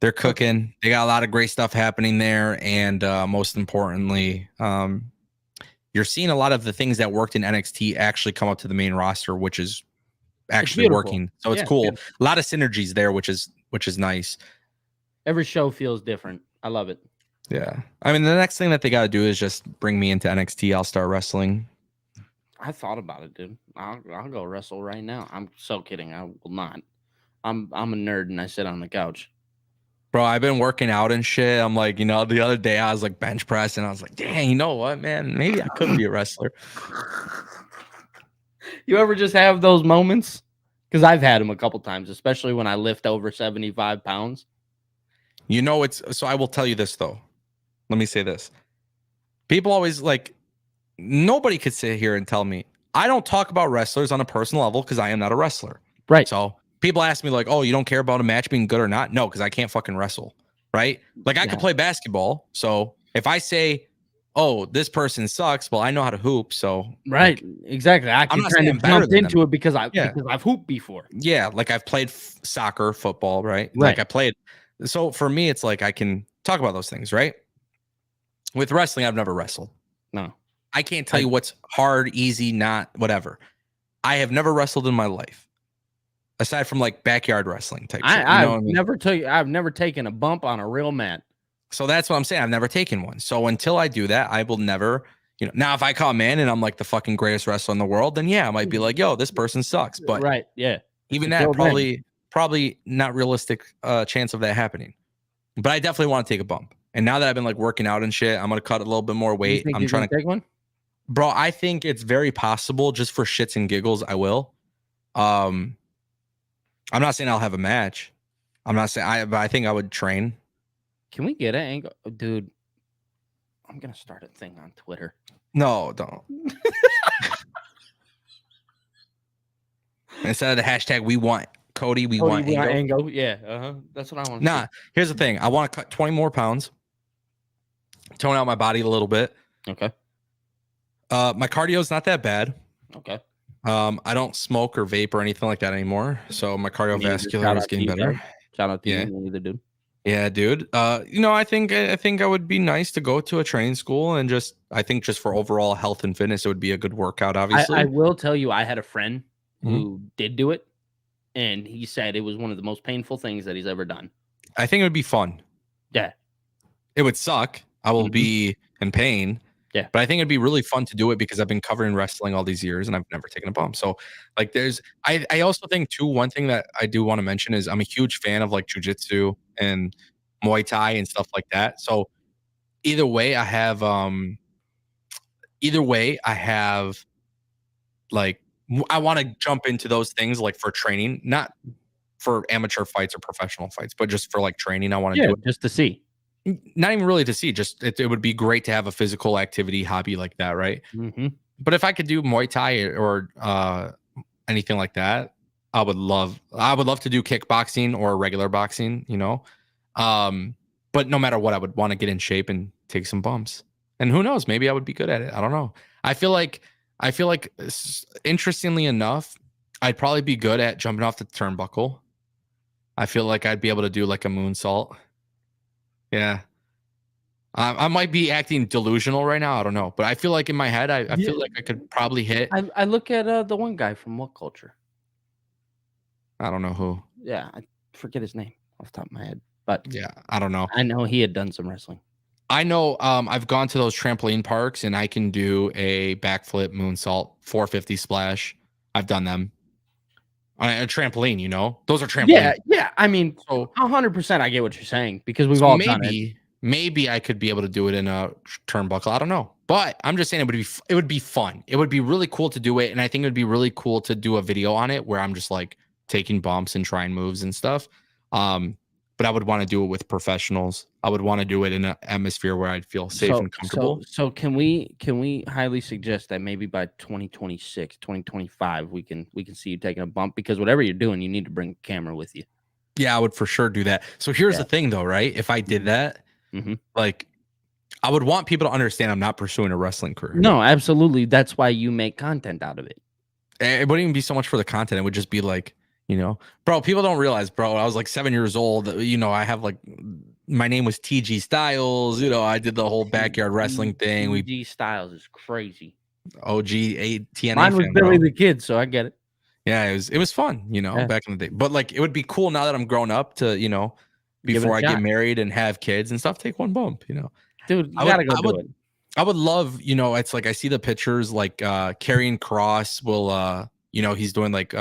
They're cooking. They got a lot of great stuff happening there, and most importantly, you're seeing a lot of the things that worked in NXT actually come up to the main roster, which is actually working. So it's cool. Beautiful. A lot of synergies there, which is nice. Every show feels different. I love it. Yeah. I mean, the next thing that they got to do is just bring me into NXT. I'll start wrestling. I thought about it, dude. I'll go wrestle right now. I'm so kidding. I will not. I'm a nerd and I sit on the couch. Bro, I've been working out and shit. I'm like, the other day I was like bench pressing. I was like, dang, you know what, man? Maybe I could be a wrestler. You ever just have those moments? Because I've had them a couple times, especially when I lift over 75 pounds. So I will tell you this, though. Let me say this. People always nobody could sit here and tell me. I don't talk about wrestlers on a personal level because I am not a wrestler. Right. So people ask me oh, you don't care about a match being good or not? No, because I can't fucking wrestle. Right. I could play basketball. So if I say, oh, this person sucks, well, I know how to hoop. So right. Exactly. I can kind of jump into it because I've hooped before. Yeah. I've played soccer, football. Right. I played. So for me, it's I can talk about those things. Right. With wrestling, I've never wrestled. No. I can't tell you what's hard, easy, not whatever. I have never wrestled in my life, aside from backyard wrestling type shit. I've never taken a bump on a real mat. So that's what I'm saying. I've never taken one. So until I do that, I will never. Now if I come in and I'm the fucking greatest wrestler in the world, then yeah, I might be yo, this person sucks. But right, yeah, even that probably not realistic chance of that happening. But I definitely want to take a bump. And now that I've been working out and shit, I'm gonna cut a little bit more weight. I'm trying to take one. Bro, I think it's very possible. Just for shits and giggles, I will. I'm not saying I'll have a match. I'm not saying but I think I would train. Can we get an angle, dude? I'm gonna start a thing on Twitter. No, don't. Instead of the hashtag, we want Cody, we want Angle. Yeah, that's what I want. Nah, here's the thing. I want to cut 20 more pounds, tone out my body a little bit. Okay. My cardio is not that bad. Okay. I don't smoke or vape or anything like that anymore, so my cardiovascular is getting better. Shout out to you, either, dude. Yeah, dude. I think I would be nice to go to a training school and just for overall health and fitness, it would be a good workout. Obviously, I will tell you, I had a friend who did do it, and he said it was one of the most painful things that he's ever done. I think it would be fun. Yeah, it would suck. I will be in pain. Yeah, but I think it'd be really fun to do it because I've been covering wrestling all these years and I've never taken a bump. So I also think too, one thing that I do want to mention is I'm a huge fan of jiu-jitsu and Muay Thai and stuff like that. So either way I have I want to jump into those things for training, not for amateur fights or professional fights, but just for training. I want to do it just to see. Not even really to see, just it would be great to have a physical activity hobby like that, right? Mm-hmm. But if I could do Muay Thai or anything like that, I would love to do kickboxing or regular boxing, but no matter what, I would want to get in shape and take some bumps. And who knows, maybe I would be good at it. I don't know. I feel like interestingly enough, I'd probably be good at jumping off the turnbuckle. I feel like I'd be able to do a moonsault. Yeah. I might be acting delusional right now. I don't know. But I feel like in my head, I feel like I could probably hit. I look at the one guy from What Culture. I don't know who. Yeah. I forget his name off the top of my head. But yeah, I don't know. I know he had done some wrestling. I know I've gone to those trampoline parks and I can do a backflip, moonsault, 450 splash. I've done them. A trampoline, those are trampolines. Yeah. I mean, so 100%. I get what you're saying because we've all done it. Maybe I could be able to do it in a turnbuckle. I don't know. But I'm just saying it would be fun. It would be really cool to do it, and I think it would be really cool to do a video on it where I'm just like taking bumps and trying moves and stuff. But I would want to do it with professionals. I would want to do it in an atmosphere where I'd feel safe and comfortable. So can we highly suggest that maybe by 2026, 2025, we can see you taking a bump, because whatever you're doing, you need to bring a camera with you. Yeah, I would for sure do that. So here's the thing though, right? If I did that, like I would want people to understand I'm not pursuing a wrestling career. No, absolutely. That's why you make content out of it. It wouldn't even be so much for the content. It would just be like, bro, people don't realize, bro, I was like 7 years old. I have like, my name was TG Styles. I did the whole backyard wrestling thing. TG Styles is crazy. OG TNA. Mine was Billy the Kid, so I get it. Yeah, it was fun, back in the day. But like, it would be cool now that I'm grown up to, before I get married and have kids and stuff, take one bump, Dude, you gotta go do it. I would love, it's like I see the pictures like Karrion Kross will he's doing like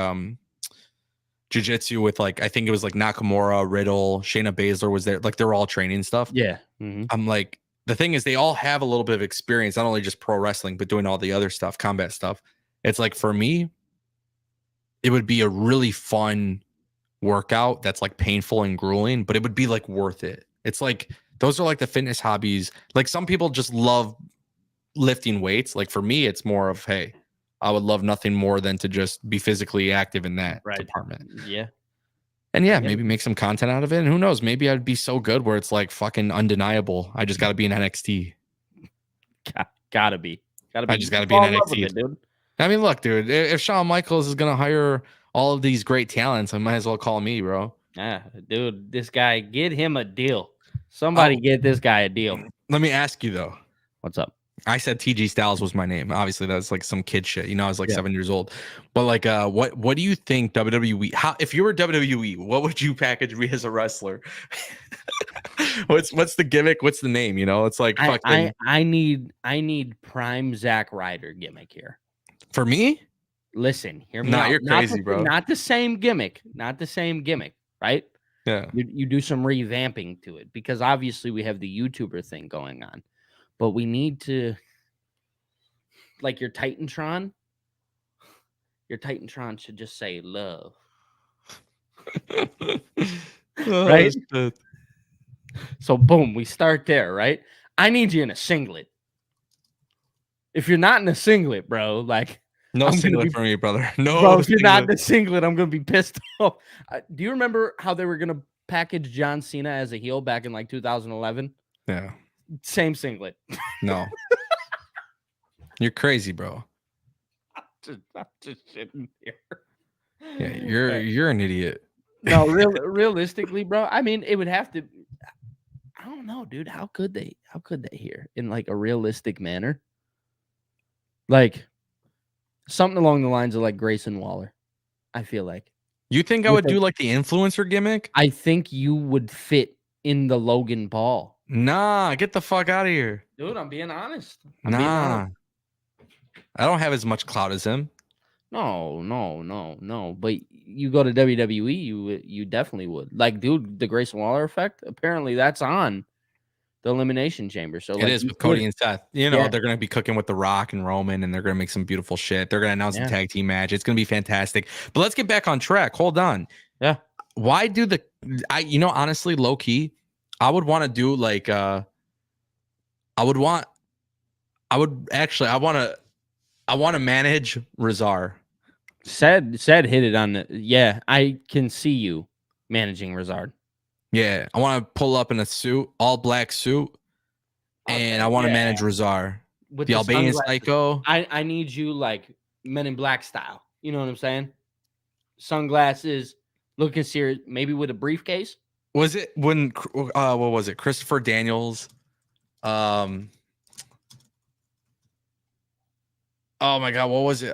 jiu-jitsu with like, I think it was like Nakamura, Riddle, Shayna Baszler was there, like they're all training stuff. Yeah. I'm like, the thing is they all have a little bit of experience, not only just pro wrestling, but doing all the other stuff, combat stuff. It's like, for me, it would be a really fun workout that's like painful and grueling, but it would be like worth it. It's like, those are like the fitness hobbies. Like some people just love lifting weights. Like for me, it's more of, hey, I would love nothing more than to just be physically active in that department. Yeah. And maybe make some content out of it. And who knows, maybe I'd be so good where it's like fucking undeniable. I just got to be in NXT. Gotta be. I just got to be in NXT. Dude. I mean, look, dude, if Shawn Michaels is going to hire all of these great talents, I might as well call me, bro. Yeah, dude, this guy, get him a deal. Somebody get this guy a deal. Let me ask you though. What's up? I said TG Styles was my name. Obviously, that's like some kid shit. I was like 7 years old. But like, what do you think WWE? If you were WWE, what would you package me as a wrestler? What's the gimmick? What's the name? It's like I need prime Zack Ryder gimmick here. For me? Listen, hear me out. You're crazy, bro. Not the same gimmick. Not the same gimmick, right? Yeah. You do some revamping to it, because obviously we have the YouTuber thing going on, but we need to, like, your Titantron should just say love. Right? So boom, we start there, right? I need you in a singlet. If you're not in a singlet, bro, like, no singlet for me, brother. No, bro, if you're not in the singlet, I'm gonna be pissed off. Do you remember how they were gonna package John Cena as a heel back in like 2011? Yeah. Same singlet. No. You're crazy, bro. I'm just sitting here. Yeah, you're an idiot. No, realistically, bro. I mean, it would have to. I don't know, dude. How could they here in like a realistic manner? Like something along the lines of like Grayson Waller. I feel like. You think I would do like the influencer gimmick? I think you would fit in the Logan Paul. Nah, get the fuck out of here. Dude, I'm being honest. I don't have as much clout as him. No. But you go to WWE, you definitely would. Like, dude, the Grayson Waller effect, apparently that's on the Elimination Chamber. So it is with Cody and Seth. They're going to be cooking with The Rock and Roman, and they're going to make some beautiful shit. They're going to announce a tag team match. It's going to be fantastic. But let's get back on track. Hold on. Yeah. Why do honestly, low key, I would want to do like I want to manage Razar. Said hit it on the I can see you managing Razard. Yeah, I want to pull up in a suit, all black suit, and I want to manage Razar. With the Albanian Psycho. I need you like Men in Black style. You know what I'm saying? Sunglasses, looking serious, maybe with a briefcase. Was it when what was it? Christopher Daniels. Oh my God, what was it?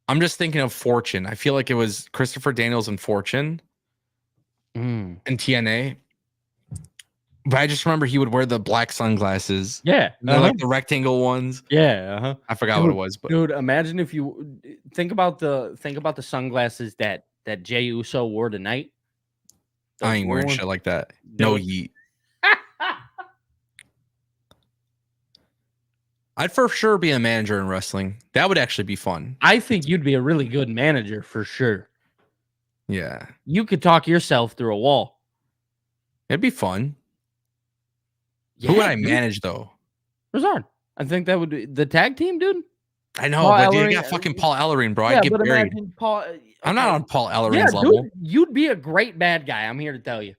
I'm just thinking of Fortune. I feel like it was Christopher Daniels and Fortune and TNA. But I just remember he would wear the black sunglasses. Yeah. Like the rectangle ones. Yeah. I forgot what it was. But dude, imagine if you think about the sunglasses that Jey Uso wore tonight. I ain't wearing shit like that. No yeet. I'd for sure be a manager in wrestling. That would actually be fun. I think you'd be a really good manager for sure. Yeah. You could talk yourself through a wall. It'd be fun. Yeah, who would I manage though? Rizard. I think that would be the tag team, dude. I know, but dude, you got fucking Paul Ellering, bro. I'd get buried. Paul, okay. I'm not on Paul Ellering's level. Dude, you'd be a great bad guy. I'm here to tell you.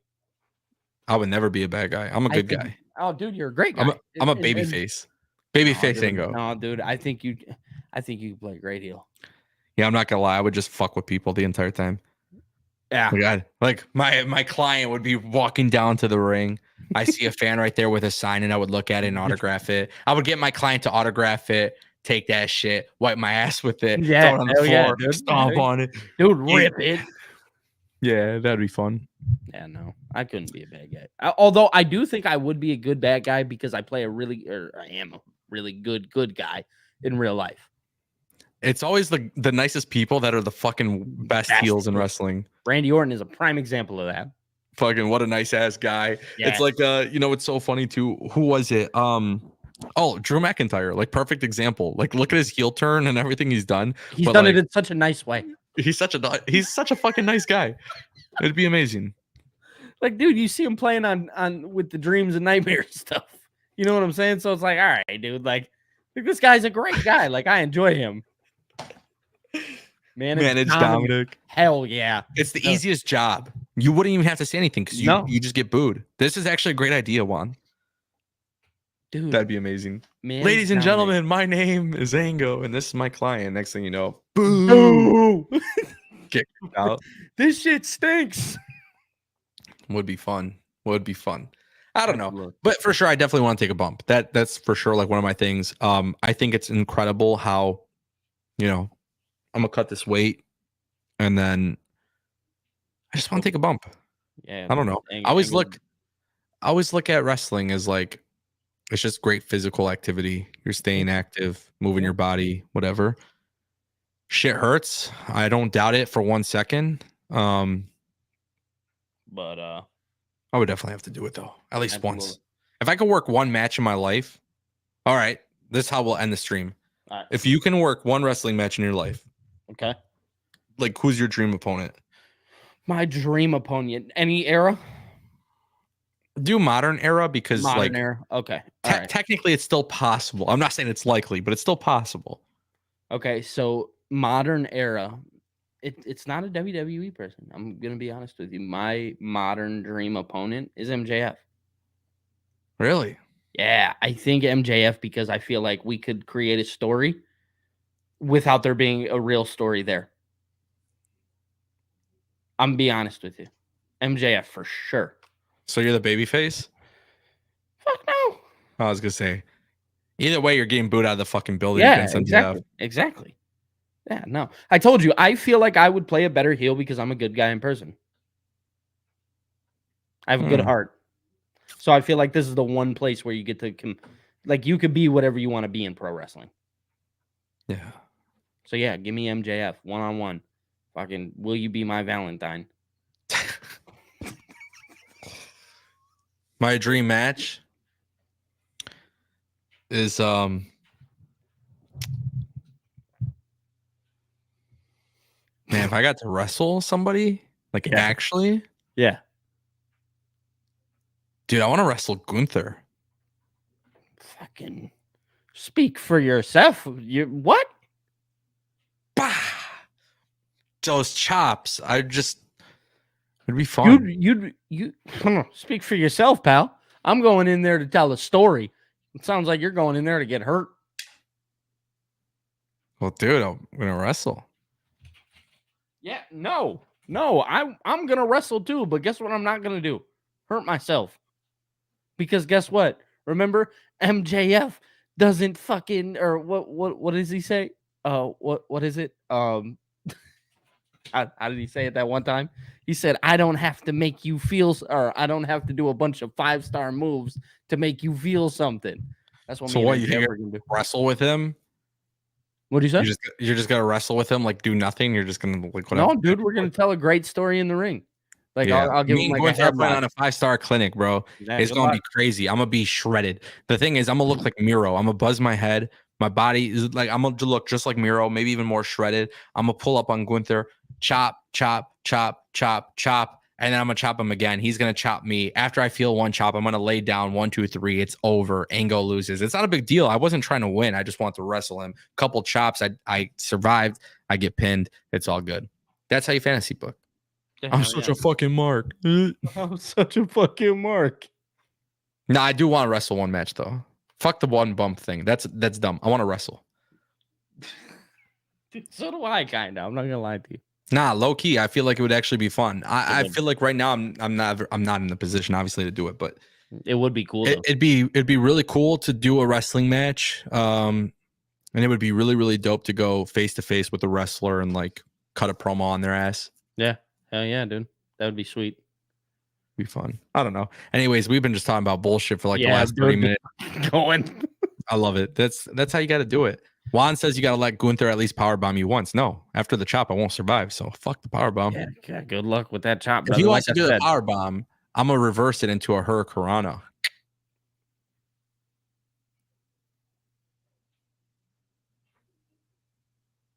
I would never be a bad guy. I'm a good guy. Oh, dude, you're a great guy. I'm a baby face. Babyface Ango. No, dude, I think you play great heel. Yeah, I'm not gonna lie. I would just fuck with people the entire time. Yeah. Oh my God. Like my client would be walking down to the ring. I see a fan right there with a sign, and I would look at it and autograph it. I would get my client to autograph it, take that shit, wipe my ass with it, throw it on the floor, stomp on it. Dude, rip it. Yeah, that'd be fun. Yeah, no, I couldn't be a bad guy. Although I do think I would be a good bad guy because I am a really good guy in real life. It's always the nicest people that are the fucking best heels in wrestling. Randy Orton is a prime example of that. Fucking what a nice ass guy. Yeah. It's like it's so funny too. Who was it? Drew McIntyre, like perfect example. Like look at his heel turn and everything he's done. He's done it in such a nice way. He's such a fucking nice guy. It'd be amazing. Like, dude, you see him playing on with the dreams and nightmares stuff. You know what I'm saying? So it's like, all right, dude, like this guy's a great guy. Like, I enjoy him. Manage Dominic. Hell yeah. It's the easiest job. You wouldn't even have to say anything because you just get booed. This is actually a great idea, Juan. Dude. That'd be amazing. Ladies and gentlemen, my name is Ango, and this is my client. Next thing you know, boo. Get out. This shit stinks. Would be fun. I don't know. But for sure, I definitely want to take a bump. That's for sure like one of my things. I think it's incredible how, I'm gonna cut this weight and then I just want to take a bump. Yeah. I don't know. I always look at wrestling as like it's just great physical activity. You're staying active, moving your body, whatever. Shit hurts. I don't doubt it for 1 second. But I would definitely have to do it though. At least once. If I could work one match in my life, all right, this is how we'll end the stream. Right. If you can work one wrestling match in your life, okay. Like who's your dream opponent? My dream opponent, any era? Do modern era because modern era. Okay. Technically it's still possible. I'm not saying it's likely, but it's still possible. Okay, so modern era. It's not a WWE person. I'm gonna be honest with you. My modern dream opponent is MJF. Really? Yeah, I think MJF because I feel like we could create a story without there being a real story there. I'm gonna be honest with you. MJF for sure. So you're the baby face? Fuck no. I was gonna say. Either way, you're getting booed out of the fucking building. Yeah, exactly. Yeah, no. I told you, I feel like I would play a better heel because I'm a good guy in person. I have a good heart. So I feel like this is the one place where you get to, like, you could be whatever you want to be in pro wrestling. Yeah. So yeah, give me MJF one-on-one. Fucking, will you be my Valentine? My dream match is man, if I got to wrestle somebody, like actually, yeah, dude, I want to wrestle Gunther. Fucking speak for yourself. You what? Bah! Those chops. It'd be fun. You speak for yourself, pal. I'm going in there to tell a story. It sounds like you're going in there to get hurt. Well, dude, I'm gonna wrestle. Yeah, no, I'm gonna wrestle too. But guess what? I'm not gonna do hurt myself. Because guess what? Remember, MJF doesn't fucking or what does he say? What is it? How did he say it that one time? He said, I don't have to make you feel, or I don't have to do a bunch of 5-star moves to make you feel something. That's what. So what you think you're gonna wrestle with him? What do you say? You're just gonna wrestle with him, like do nothing. You're just gonna like whatever. No, dude, we're gonna tell a great story in the ring. Like I'll give him like a headlock on a 5-star clinic, bro. Yeah, it's gonna be crazy. I'm gonna be shredded. The thing is, I'm gonna look like Miro. I'm gonna buzz my head. My body is like I'm gonna look just like Miro, maybe even more shredded. I'm gonna pull up on Gunther, chop, chop, chop, chop, chop, and then I'm gonna chop him again. He's gonna chop me. After I feel one chop, I'm gonna lay down 1, 2, 3. It's over. Ango loses. It's not a big deal. I wasn't trying to win. I just want to wrestle him. Couple chops. I survived. I get pinned. It's all good. That's how you fantasy book. I'm such a fucking mark. I'm such a fucking mark. No, I do want to wrestle one match though. Fuck the one bump thing. That's dumb. I want to wrestle. So do I, kind of. I'm not gonna lie to you. Nah, low key. I feel like it would actually be fun. I feel like right now I'm not in the position obviously to do it, but it would be cool. It'd be really cool to do a wrestling match. And it would be really really dope to go face to face with a wrestler and like cut a promo on their ass. Yeah. Hell yeah, dude. That would be sweet. Be fun. I don't know. Anyways, we've been just talking about bullshit for like the last 30 minutes. Going. I love it. That's how you got to do it. Juan says you got to let Gunther at least powerbomb you once. No, after the chop, I won't survive. So fuck the powerbomb. Yeah, good luck with that chop. If he wants to do the powerbomb, I'm gonna reverse it into a Hurricanrana.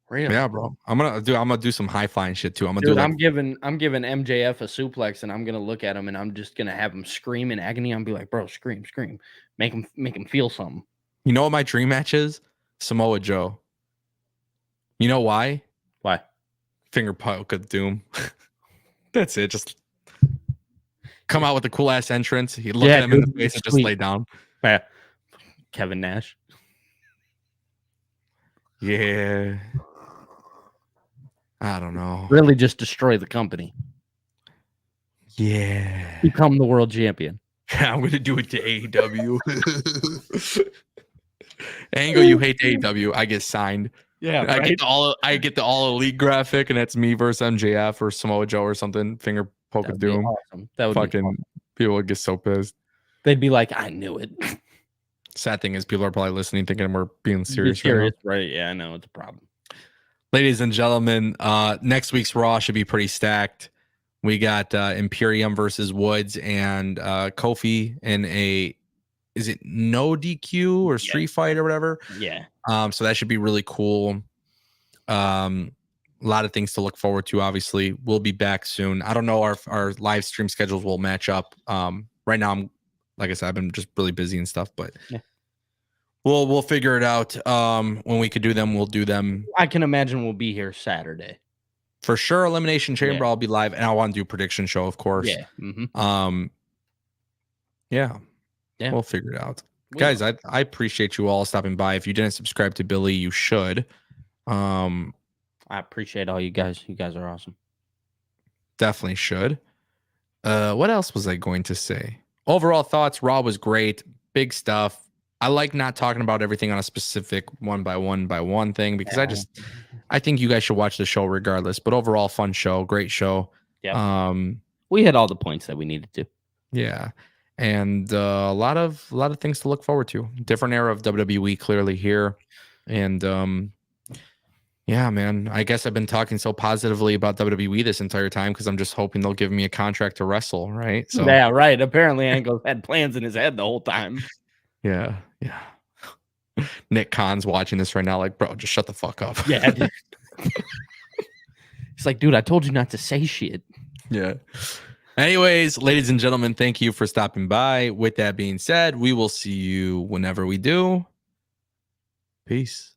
Really? Yeah, bro. I'm gonna do some high flying shit too. I'm giving MJF a suplex, and I'm gonna look at him, and I'm just gonna have him scream in agony. I'm be like, bro, scream, make him feel something. You know what my dream match is? Samoa Joe. You know why? Why? Finger poke of doom. That's it. Just come out with a cool ass entrance. He look at him in the face and just lay down. Yeah. Kevin Nash. Yeah. I don't know. Really just destroy the company. Yeah. Become the world champion. I'm going to do it to AEW. Angle, you hate AEW. I get signed. Yeah, right? I get the all elite graphic, and that's me versus MJF or Samoa Joe or something. Finger poke of doom. Awesome. That would fucking awesome. People would get so pissed. They'd be like, I knew it. Sad thing is, people are probably listening, thinking we're being serious. Right? Yeah, I know it's a problem. Ladies and gentlemen, next week's Raw should be pretty stacked. We got Imperium versus Woods and Kofi in is it no DQ or street fight or whatever? Yeah. So that should be really cool. A lot of things to look forward to. Obviously, we'll be back soon. I don't know our live stream schedules will match up. Right now, like I said, I've been just really busy and stuff, but we'll figure it out. When we could do them, we'll do them. I can imagine we'll be here Saturday. For sure, Elimination Chamber, I'll be live, and I want to do prediction show, of course. Yeah. Mm-hmm. Yeah. We'll figure it out. Guys, I appreciate you all stopping by. If you didn't subscribe to Billy, you should. I appreciate all you guys. You guys are awesome. Definitely should. What else was I going to say? Overall thoughts, Raw was great. Big stuff. I like not talking about everything on a specific one by one thing because I think you guys should watch the show regardless. But overall, fun show, great show. Yeah. We hit all the points that we needed to. Yeah. And a lot of things to look forward to. Different era of WWE clearly here. And yeah, man, I guess I've been talking so positively about WWE this entire time because I'm just hoping they'll give me a contract to wrestle, right? So yeah, right. Apparently Angle had plans in his head the whole time. Yeah. Nick Khan's watching this right now, like, bro, just shut the fuck up. Yeah. It's like, dude, I told you not to say shit. Yeah. Anyways, ladies and gentlemen, thank you for stopping by. With that being said, we will see you whenever we do. Peace.